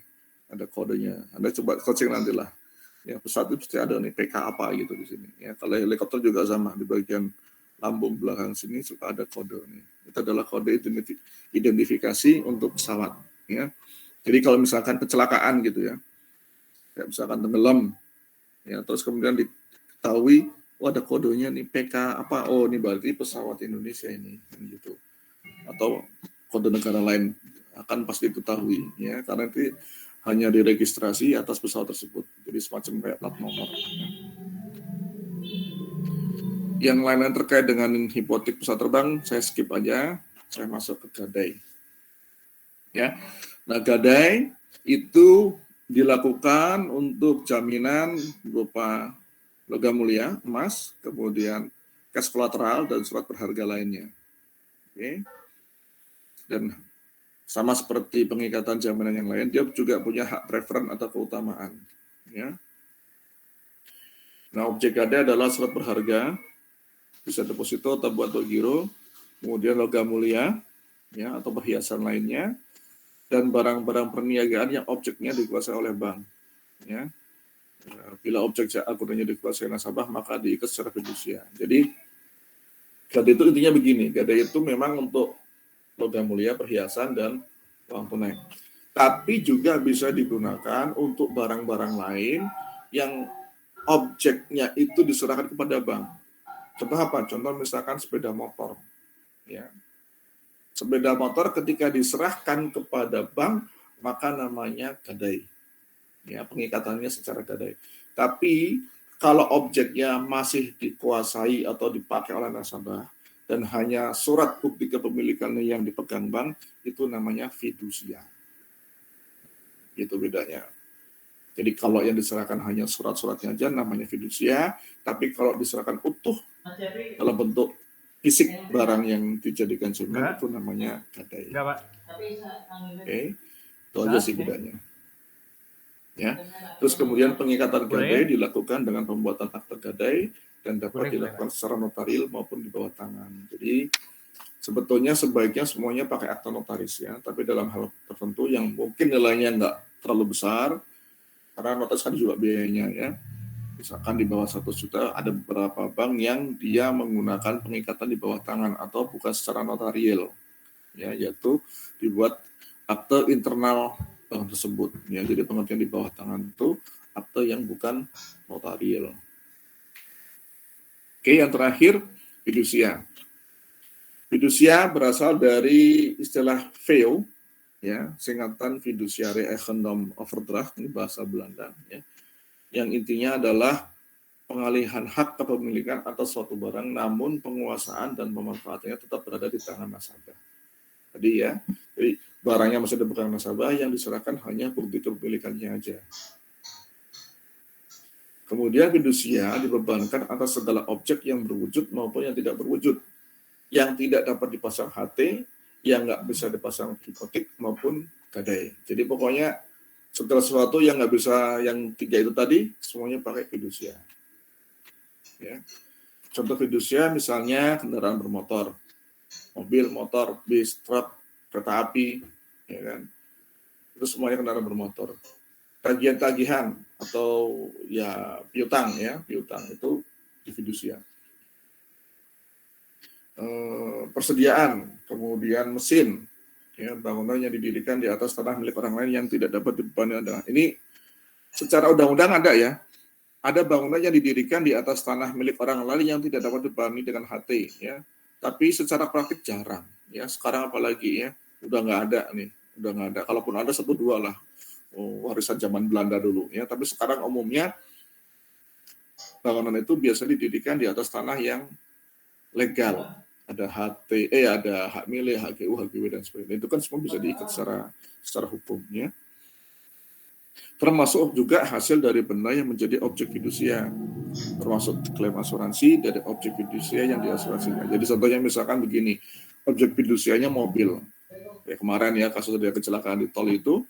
A: ada kodenya. Anda coba searching nanti lah. Ya, pesawat itu pasti ada nih PK apa gitu di sini. Ya, kalau helikopter juga sama di bagian lambung belakang sini suka ada kode nih. Itu adalah kode identifikasi untuk pesawat. Ya. Jadi kalau misalkan kecelakaan gitu ya, kayak misalkan tenggelam, ya terus kemudian diketahui, ada kodenya nih PK apa, oh ini berarti pesawat Indonesia ini, gitu. Atau kode negara lain akan pasti diketahui, ya karena itu hanya diregistrasi atas pesawat tersebut, jadi semacam kayak plat nomor. Ya. Yang lain-lain terkait dengan hipotek pesawat terbang, saya skip aja, saya masuk ke gadai. Ya. Nah, gadai itu dilakukan untuk jaminan berupa logam mulia, emas, kemudian kas kolateral dan surat berharga lainnya. Oke. Dan sama seperti pengikatan jaminan yang lain, dia juga punya hak preferen atau keutamaan. Ya. Nah, objek gadai adalah surat berharga, bisa deposito atau buat giro, kemudian logam mulia, ya atau perhiasan lainnya, dan barang-barang perniagaan yang objeknya dikuasai oleh bank. Ya. Bila objek akuntannya dikuasai nasabah, maka diikat secara fidusia. Jadi, gadai itu intinya begini, gadai itu memang untuk logam mulia, perhiasan, dan uang tunai. Tapi juga bisa digunakan untuk barang-barang lain yang objeknya itu diserahkan kepada bank. Contoh apa? Contoh misalkan sepeda motor. Ya. Sepeda motor ketika diserahkan kepada bank, maka namanya gadai. Ya, pengikatannya secara gadai. Tapi kalau objeknya masih dikuasai atau dipakai oleh nasabah dan hanya surat bukti kepemilikannya yang dipegang bank, itu namanya fidusia. Itu bedanya. Jadi kalau yang diserahkan hanya surat-suratnya aja namanya fidusia, tapi kalau diserahkan utuh dalam bentuk fisik barang yang dijadikan jaminan itu namanya gadai.
B: Enggak, Pak.
A: Oke, itu aja sih bedanya. Ya, terus kemudian pengikatan gadai dilakukan dengan pembuatan akte gadai dan dapat dilakukan secara notaril maupun di bawah tangan. Jadi sebetulnya sebaiknya semuanya pakai akte notaris ya, tapi dalam hal tertentu yang mungkin nilainya nggak terlalu besar, karena notaris kan juga biayanya ya. Misalkan di bawah 1 juta, ada beberapa bank yang dia menggunakan pengikatan di bawah tangan atau bukan secara notarial, ya, yaitu dibuat akte internal bank tersebut. Ya, jadi pengertian di bawah tangan itu akte yang bukan notarial. Oke, yang terakhir fidusia. Fiducia berasal dari istilah VEO, ya, singkatan Fiduciary Eigendom Overdracht, ini bahasa Belanda, ya, yang intinya adalah pengalihan hak kepemilikan atas suatu barang, namun penguasaan dan pemanfaatannya tetap berada di tangan nasabah. Jadi barangnya masih ada pegang nasabah, yang diserahkan hanya bukti kepemilikannya aja. Kemudian fidusia dibebankan atas segala objek yang berwujud maupun yang tidak berwujud, yang tidak dapat dipasang HT, yang nggak bisa dipasang hipotek maupun gadai. Jadi pokoknya segala sesuatu yang nggak bisa, yang 3 itu tadi, semuanya pakai fidusia. Ya. Contoh fidusia misalnya kendaraan bermotor, mobil, motor, bis, truk, kereta api, ya kan? Itu semuanya kendaraan bermotor. Tagihan-tagihan atau ya piutang itu di fidusia. Persediaan, kemudian mesin, ya, bangunan yang didirikan di atas tanah milik orang lain yang tidak dapat dibebani dengan ini secara undang-undang ada ya, ada bangunan yang didirikan di atas tanah milik orang lain yang tidak dapat dibebani dengan HT, ya, tapi secara praktik jarang, ya, sekarang apalagi ya, udah nggak ada. Kalaupun ada 1-2 lah, warisan zaman Belanda dulu, ya, tapi sekarang umumnya bangunan itu biasa didirikan di atas tanah yang legal. Ada HT, ada hak milik, HGU, HGW dan sebagainya. Itu kan semua bisa diikat secara hukumnya. Termasuk juga hasil dari benda yang menjadi objek fidusia. Termasuk klaim asuransi dari objek fidusia yang diasuransikan. Jadi contohnya misalkan begini, objek fidusianya mobil. Ya, kemarin ya kasus dia kecelakaan di tol itu,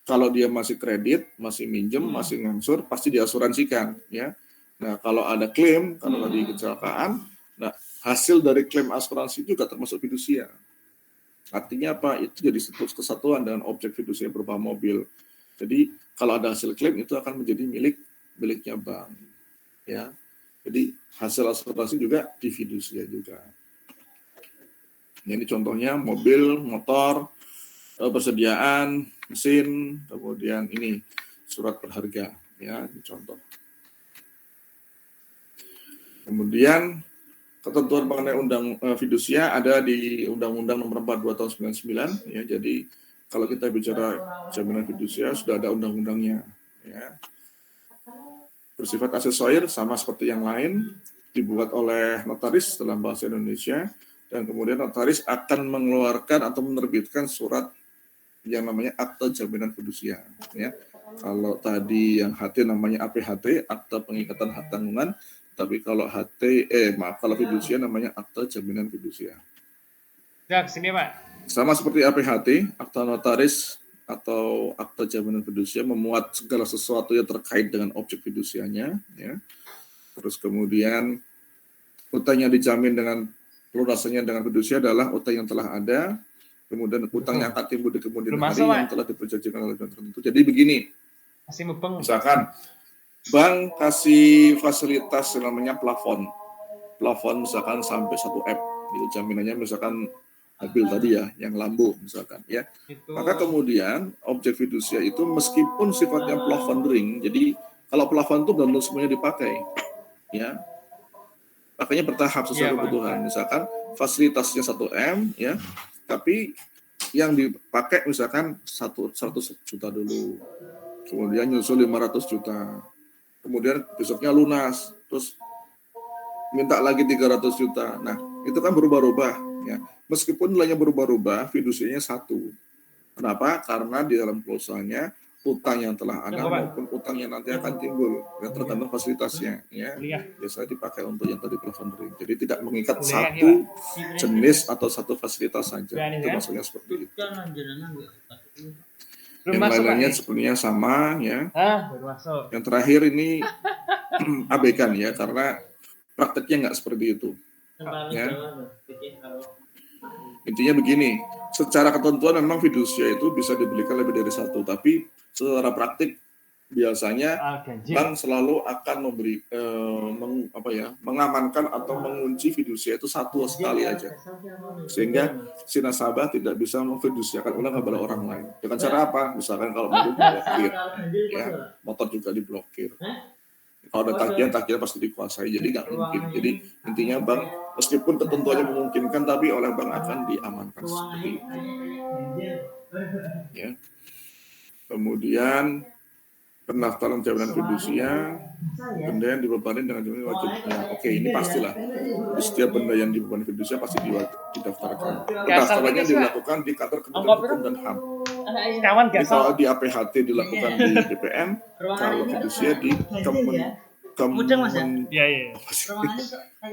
A: kalau dia masih kredit, masih minjem, masih ngangsur, pasti diasuransikan, ya. Nah, kalau ada klaim karena tadi kecelakaan, nah hasil dari klaim asuransi juga termasuk fidusia. Artinya apa? Itu jadi kesatuan dengan objek fidusia berupa mobil. Jadi kalau ada hasil klaim itu akan menjadi miliknya bank. Ya. Jadi hasil asuransi juga di fidusia juga. Ini contohnya mobil, motor, persediaan, mesin, kemudian ini surat berharga. Ya, ini contoh. Kemudian ketentuan mengenai fidusia ada di Undang-Undang Nomor 42 Tahun 99, ya. Jadi kalau kita bicara jaminan fidusia sudah ada undang-undangnya, ya. Bersifat aksesoris sama seperti yang lain, dibuat oleh notaris dalam bahasa Indonesia, dan kemudian notaris akan mengeluarkan atau menerbitkan surat yang namanya akte jaminan fidusia, ya. Kalau tadi yang HT namanya APHT, akte pengikatan hak tanggungan. Tapi kalau kalau fidusia namanya akte jaminan fidusia.
B: Ya, sini Pak.
A: Sama seperti APHT, akta notaris atau akte jaminan fidusia memuat segala sesuatu yang terkait dengan objek fidusianya, ya. Terus kemudian utang yang dijamin dengan pelunasannya dengan fidusia adalah utang yang telah ada, kemudian utang yang akan timbul di kemudian hari yang telah diperjanjikan oleh bank tertentu. Jadi begini, misalkan bank kasih fasilitas yang namanya plafon misalkan sampai 1 M, itu jaminannya misalkan mobil tadi ya, yang Lambo misalkan, ya. Maka kemudian objek fidusia itu meskipun sifatnya plafon ring, jadi kalau plafon itu belum semuanya dipakai, ya, makanya bertahap sesuai kebutuhan. Misalkan fasilitasnya 1 M, ya, tapi yang dipakai misalkan 100 juta dulu, kemudian nyusul 500 juta. Kemudian besoknya lunas, terus minta lagi 300 juta. Nah, itu kan berubah-ubah, ya. Meskipun nilainya berubah-ubah, fidusianya 1. Kenapa? Karena di dalam klausulnya utang yang telah ada maupun utang yang nanti akan timbul, yang tergantung fasilitasnya, ya. Biasanya dipakai untuk yang tadi plafon ring. Jadi tidak mengikat satu jenis atau satu fasilitas saja. Itu maksudnya seperti itu. Yang lainnya sebenarnya sama, ya. Yang terakhir ini abaikan, ya, karena prakteknya nggak seperti itu, ya. Intinya begini, secara ketentuan memang fidusia itu bisa dibelikan lebih dari 1, tapi secara praktik biasanya bank selalu akan memberi mengamankan atau mengunci fidusia itu 1 sekali aja, sehingga si nasabah tidak bisa memfidusiakan ulang kepada orang lain. Dengan cara apa? Misalkan kalau mobil diblokir, ya, motor juga diblokir, Kalau ada tagihan pasti dikuasai, jadi nggak mungkin. Jadi intinya bank meskipun ketentuannya memungkinkan, tapi oleh bank akan diamankan seperti itu. Ya. Kemudian pendaftaran jaminan fidusia, benda yang dibebani dengan jaminan wajib. Ya, oke, ini pastilah. Di setiap benda yang dibebani fidusia pasti didaftarkan. Pendaftarannya dilakukan di kantor Kementerian Hukum dan HAM. Jadi kalau di APHT dilakukan di BPN, kalau fidusia di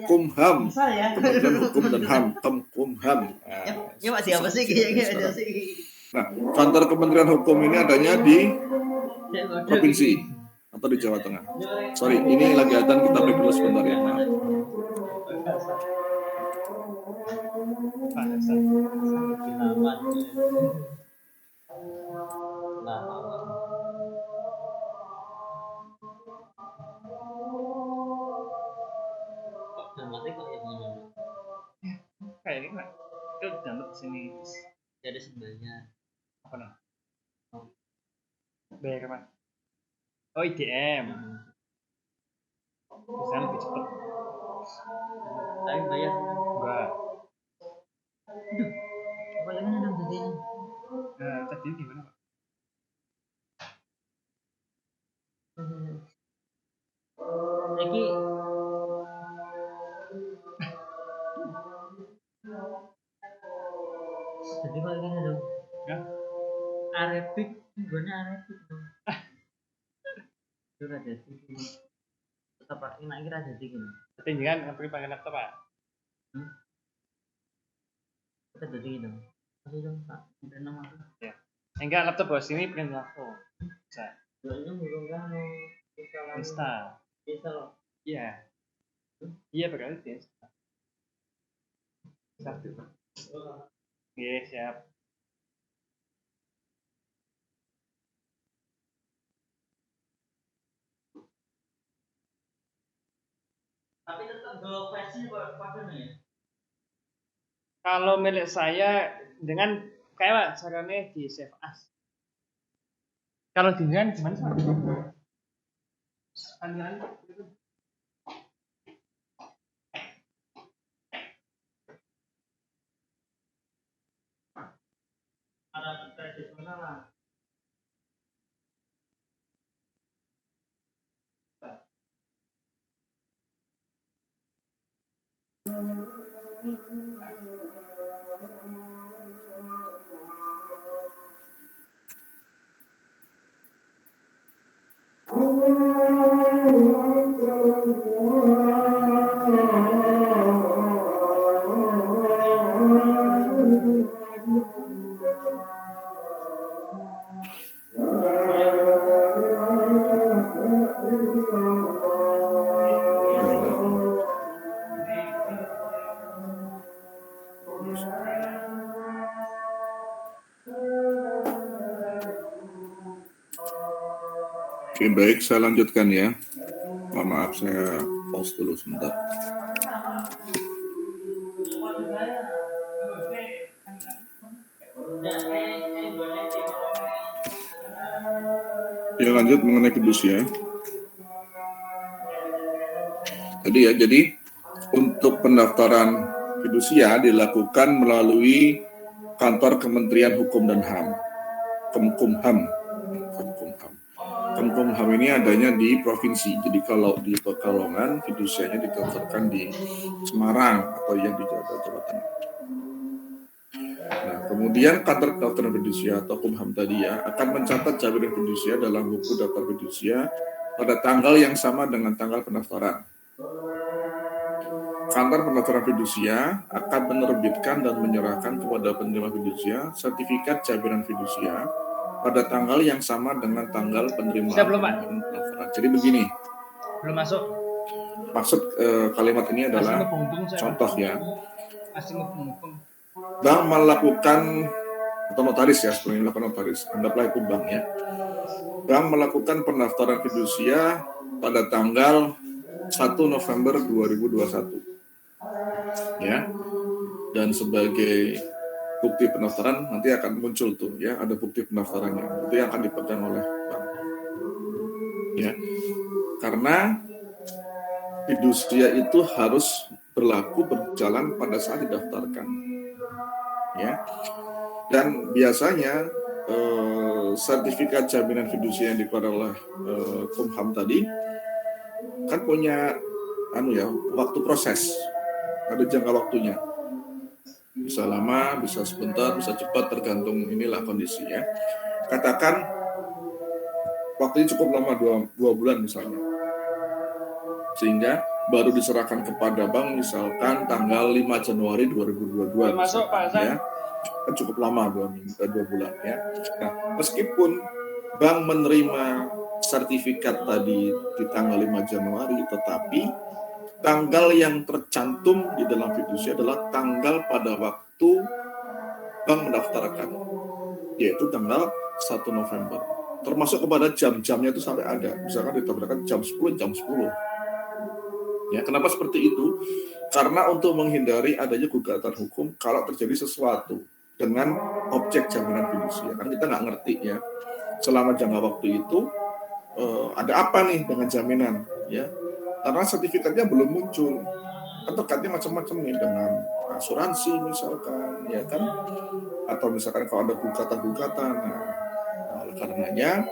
A: Kumham, Kementerian Hukum dan HAM, Kumham. Nah, kantor Kementerian Hukum ini adanya di provinsi atau di Jawa Tengah. Sorry, ini lagi adzan, kita break dulu sebentar ya. Maaf.
B: Kayak ini nggak? Itu download sini.
E: Ada sebenarnya.
B: Apa namanya? Bayar apa? Oh, IDM. Bisa lebih cepet.
E: Tapi bayar.
B: Enggak.
E: Apa yang mana dong tadi?
B: Tadi gimana, Pak?
E: Lagi jadi kalau gini dong.
B: Ya.
E: Arabik, gue Arabik dong. Itu ada sih. Tetap pakai nak kira ada sih gini.
B: Ketinggian yang pakai laptop, Pak.
E: Kita jadi dong. Masih dong, Pak. Udah nama aku.
B: Ya. Enggak, laptop bawah sini print langsung. Bisa.
E: Soalnya belum kan
B: Insta.
E: loh.
B: Iya. Iya, berarti dia Insta. Satu. Oke, siap.
E: Tapi tetap dua versi apa nih?
B: Kalau milik saya dengan kayak caranya di save as. Kalau dengan gimana sih? Panggilan itu.
E: Ada tradisional lah.
A: Oke, baik, saya lanjutkan ya. Maaf, saya pause dulu sebentar. Ya, lanjut mengenai fidusia. Jadi untuk pendaftaran fidusia dilakukan melalui kantor Kementerian Hukum dan HAM, Kumham. Kumham ini adanya di provinsi. Jadi kalau di Pekalongan, fidusianya didaftarkan di Semarang atau yang di Jawa Tengah. Nah, kemudian kantor pendaftaran fidusia atau Kumham tadi ya akan mencatat jaminan fidusia dalam buku daftar fidusia pada tanggal yang sama dengan tanggal pendaftaran. Kantor pendaftaran fidusia akan menerbitkan dan menyerahkan kepada penerima fidusia sertifikat jaminan fidusia pada tanggal yang sama dengan tanggal penerimaan pendaftaran. Jadi begini.
B: Belum masuk.
A: Maksud kalimat ini adalah contoh ya. Bank melakukan atau notaris ya, sebelumnya melakukan notaris. Anggaplah itu bank ya. Bank melakukan pendaftaran fidusia pada tanggal 1 November 2021. Ya. Dan sebagai bukti pendaftaran nanti akan muncul tuh ya, ada bukti pendaftarannya. Itu yang akan dipegang oleh bank. Ya. Karena fidusia itu harus berjalan pada saat didaftarkan, ya. Dan biasanya sertifikat jaminan fidusia yang dikeluarkan oleh Kumham tadi kan punya waktu proses, ada jangka waktunya. Bisa lama, bisa sebentar, bisa cepat, tergantung inilah kondisinya. Katakan waktunya cukup lama, 2 bulan misalnya, sehingga baru diserahkan kepada bank misalkan tanggal 5 Januari 2022
B: Masuk Pak Hasan.
A: ya. Kan cukup lama, 2 bulan ya. Nah, meskipun bank menerima sertifikat tadi di tanggal 5 Januari, tetapi tanggal yang tercantum di dalam fidusia adalah tanggal pada waktu bank mendaftarkan, yaitu tanggal 1 November. Termasuk kepada jam-jamnya itu sampai ada. Misalkan didaftarkan jam 10, jam 10. Ya, kenapa seperti itu? Karena untuk menghindari adanya gugatan hukum kalau terjadi sesuatu dengan objek jaminan fidusia. Kan kita nggak ngerti ya, selama jangka waktu itu ada apa nih dengan jaminan, ya? Karena sertifikatnya belum muncul. Kan terkaitnya macam-macam nih dengan asuransi misalkan, ya kan? Atau misalkan kalau ada gugatan-gugatan. Nah, oleh karenanya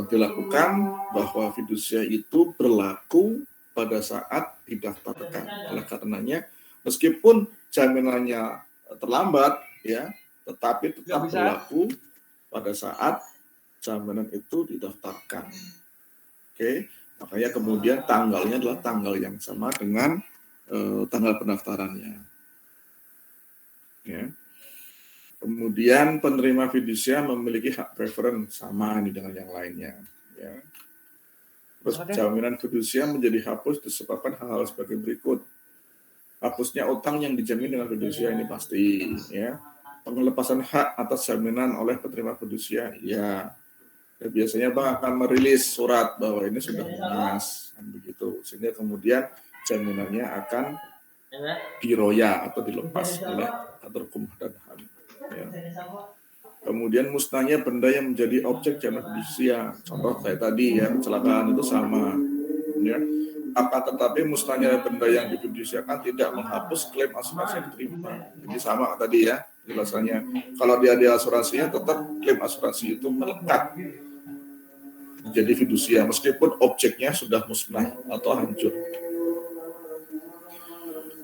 A: dilakukan bahwa fidusia itu berlaku pada saat didaftarkan. Oleh karenanya, meskipun jaminannya terlambat, ya, tetapi tetap berlaku pada saat jaminan itu didaftarkan. Oke, makanya kemudian tanggalnya adalah tanggal yang sama dengan tanggal pendaftarannya. Ya. Kemudian penerima fidusia memiliki hak preferen sama nih dengan yang lainnya. Ya. Terus jaminan fidusia menjadi hapus disebabkan hal-hal sebagai berikut. Hapusnya utang yang dijamin dengan fidusia ini pasti, ya. Pengelepasan hak atas jaminan oleh penerima fidusia, ya. Dan biasanya bank akan merilis surat bahwa ini sudah lunas, kan begitu. Sehingga kemudian jaminannya akan diroya atau dilepas oleh kantor hukum dan HAM. Ya. Kemudian musnahnya benda yang menjadi objek jaminan fidusia. Contoh kayak tadi ya, kecelakaan itu sama. Ya. Akan tetapi musnahnya benda yang difidusiakan tidak menghapus klaim asuransi yang diterima. Jadi sama tadi ya jelasannya. Kalau dia ada asuransinya, tetap klaim asuransi itu melekat menjadi fidusia meskipun objeknya sudah musnah atau hancur.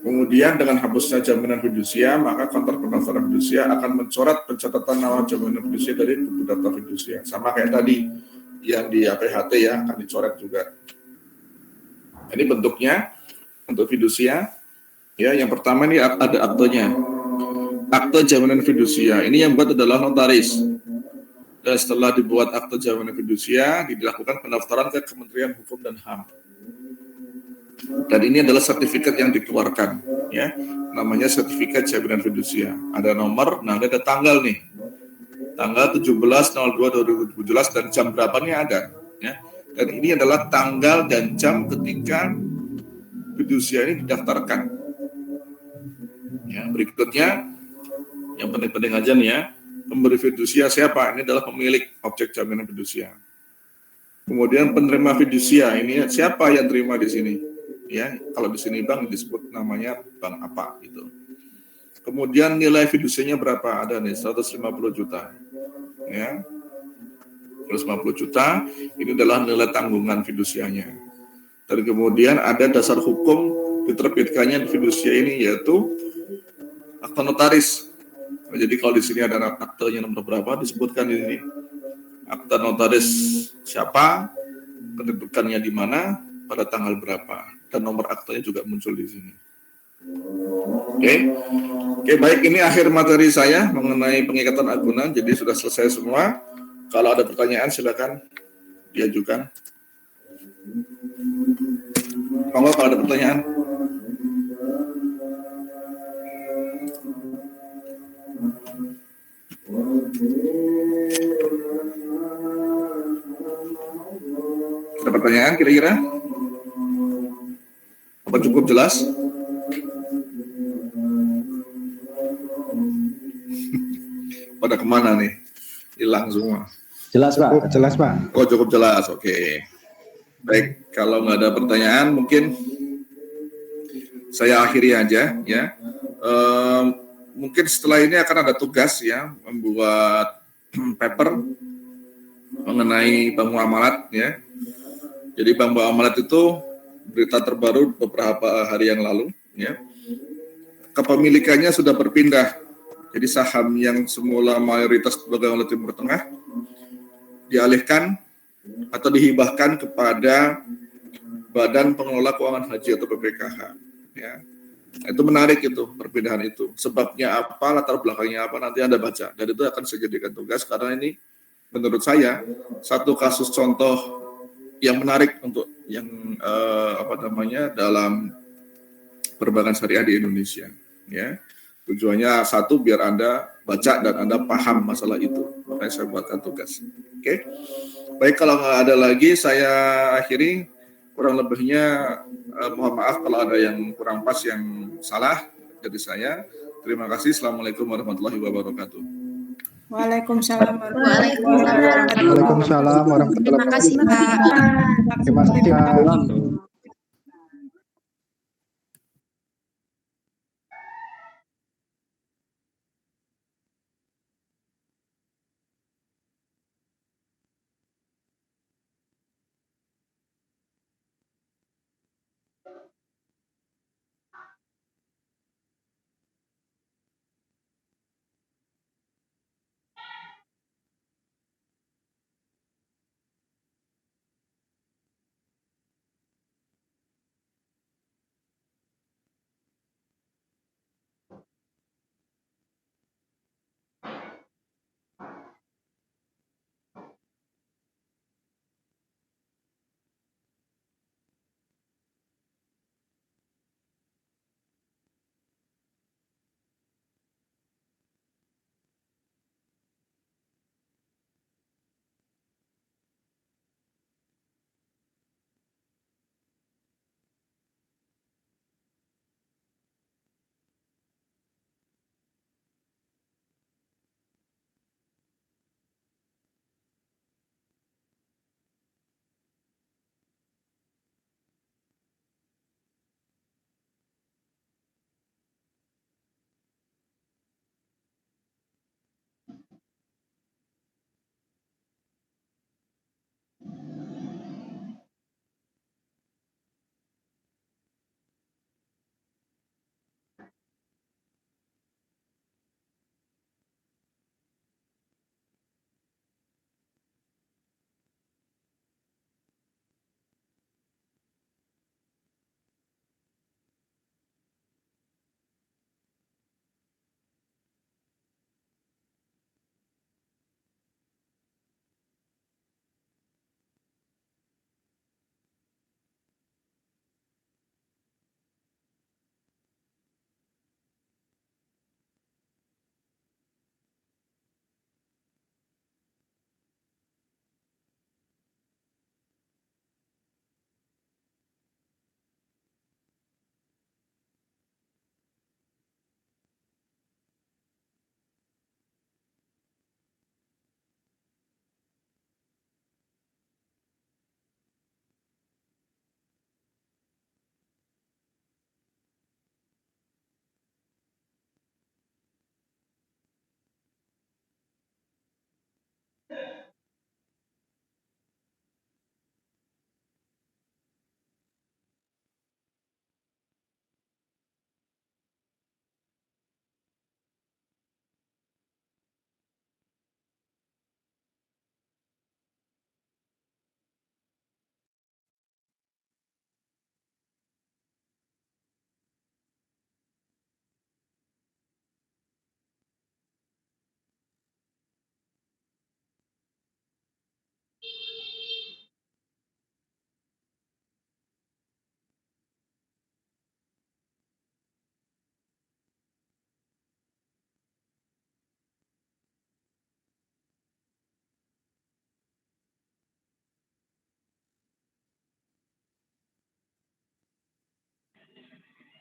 A: Kemudian dengan hapusnya jaminan fidusia, maka kantor pendaftaran fidusia akan mencoret pencatatan nama jaminan fidusia dari buku daftar fidusia. Sama kayak tadi yang di APHT ya, akan dicoret juga. Ini bentuknya untuk fidusia. Ya, yang pertama ini ada aktenya. Akte jaminan fidusia. Ini yang buat adalah notaris. Dan setelah dibuat akte jaminan fidusia, dilakukan pendaftaran ke Kementerian Hukum dan HAM. Dan ini adalah sertifikat yang dikeluarkan, ya, namanya sertifikat jaminan fidusia. Ada nomor, nah ada tanggal nih, tanggal 17/02/2017 dan jam berapanya ada, ya. Dan ini adalah tanggal dan jam ketika fidusia ini didaftarkan. Ya, berikutnya, yang penting-penting aja nih ya, pemberi fidusia siapa? Ini adalah pemilik objek jaminan fidusia. Kemudian penerima fidusia ini siapa yang terima di sini? Ya, kalau di sini bank disebut namanya bank apa gitu. Kemudian nilai fidusianya berapa? Ada nih 150 juta. Ya. 150 juta ini adalah nilai tanggungan fidusianya. Dan kemudian ada dasar hukum diterbitkannya fidusia ini yaitu akta notaris. Nah, jadi kalau di sini ada aktenya nomor berapa disebutkan di sini. Akta notaris siapa, kedudukannya di mana, pada tanggal berapa. Dan nomor aktenya juga muncul di sini. Oke, baik, ini akhir materi saya mengenai pengikatan agunan. Jadi sudah selesai semua. Kalau ada pertanyaan silakan diajukan. Kalau ada pertanyaan. Ada pertanyaan kira-kira? Apa cukup jelas? Pada kemana nih? Hilang semua.
C: Jelas Pak.
F: Jelas Pak.
A: Oh cukup jelas, oke. Baik, kalau nggak ada pertanyaan mungkin saya akhiri aja ya. Mungkin setelah ini akan ada tugas ya, membuat paper mengenai bank muamalat ya. Jadi bank muamalat itu berita terbaru beberapa hari yang lalu ya. Kepemilikannya sudah berpindah. Jadi saham yang semula mayoritas pegang oleh Timur Tengah dialihkan atau dihibahkan kepada Badan Pengelola Keuangan Haji atau BPKH. Ya, itu menarik itu perbedaan itu. Sebabnya apa, latar belakangnya apa, nanti Anda baca. Dan itu akan saya jadikan tugas karena ini menurut saya satu kasus contoh yang menarik untuk yang dalam perbankan syariah di Indonesia. Ya, tujuannya satu biar Anda baca dan Anda paham masalah itu. Makanya saya buatkan tugas. Oke. Baik, kalau nggak ada lagi saya akhiri. Kurang lebihnya mohon maaf kalau ada yang kurang pas, yang salah dari saya. Terima kasih. Assalamualaikum warahmatullahi wabarakatuh.
F: Waalaikumsalam
G: Waalaikumsalam warahmatullahi
F: Terima kasih, Pak.
G: Terima kasih, Pak.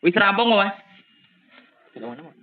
E: Wis rampung kok, Mas. Kemana, Mas?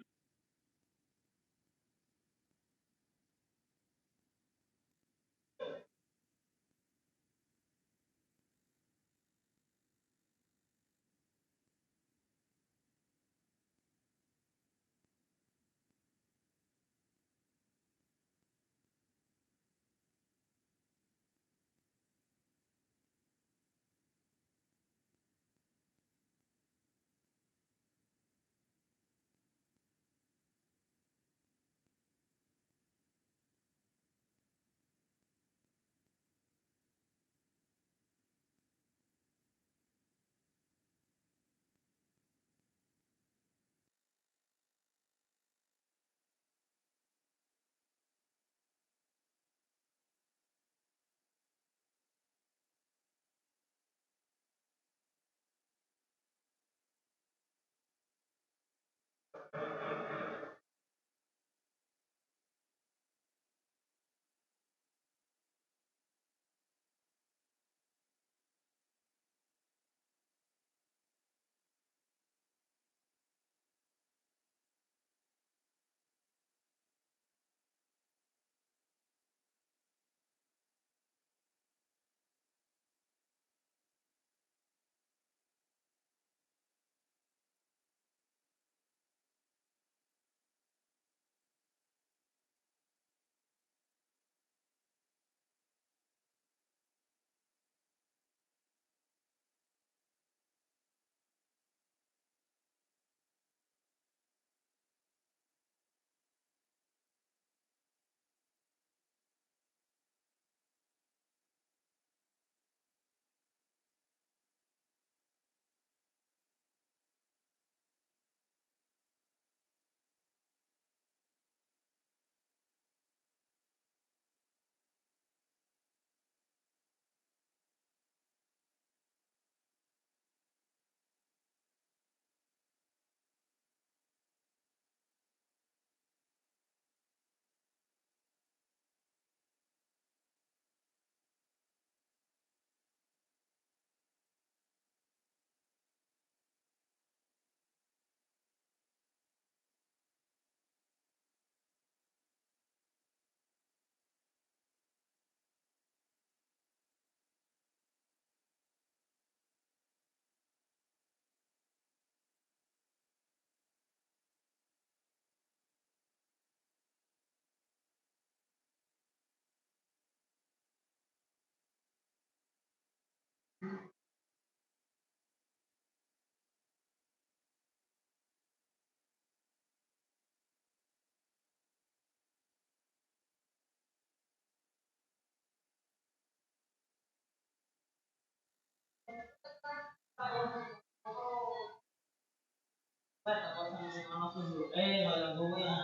E: langsung dulu. Malah gue ya.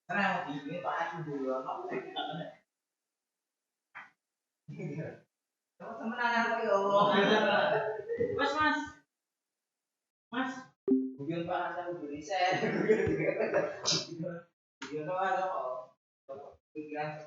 E: Karena ini Pak dulu teman-teman anak ya Allah. Mas. Mungkin Pak saya beli saya. Dia tuh ada kok. Pikiran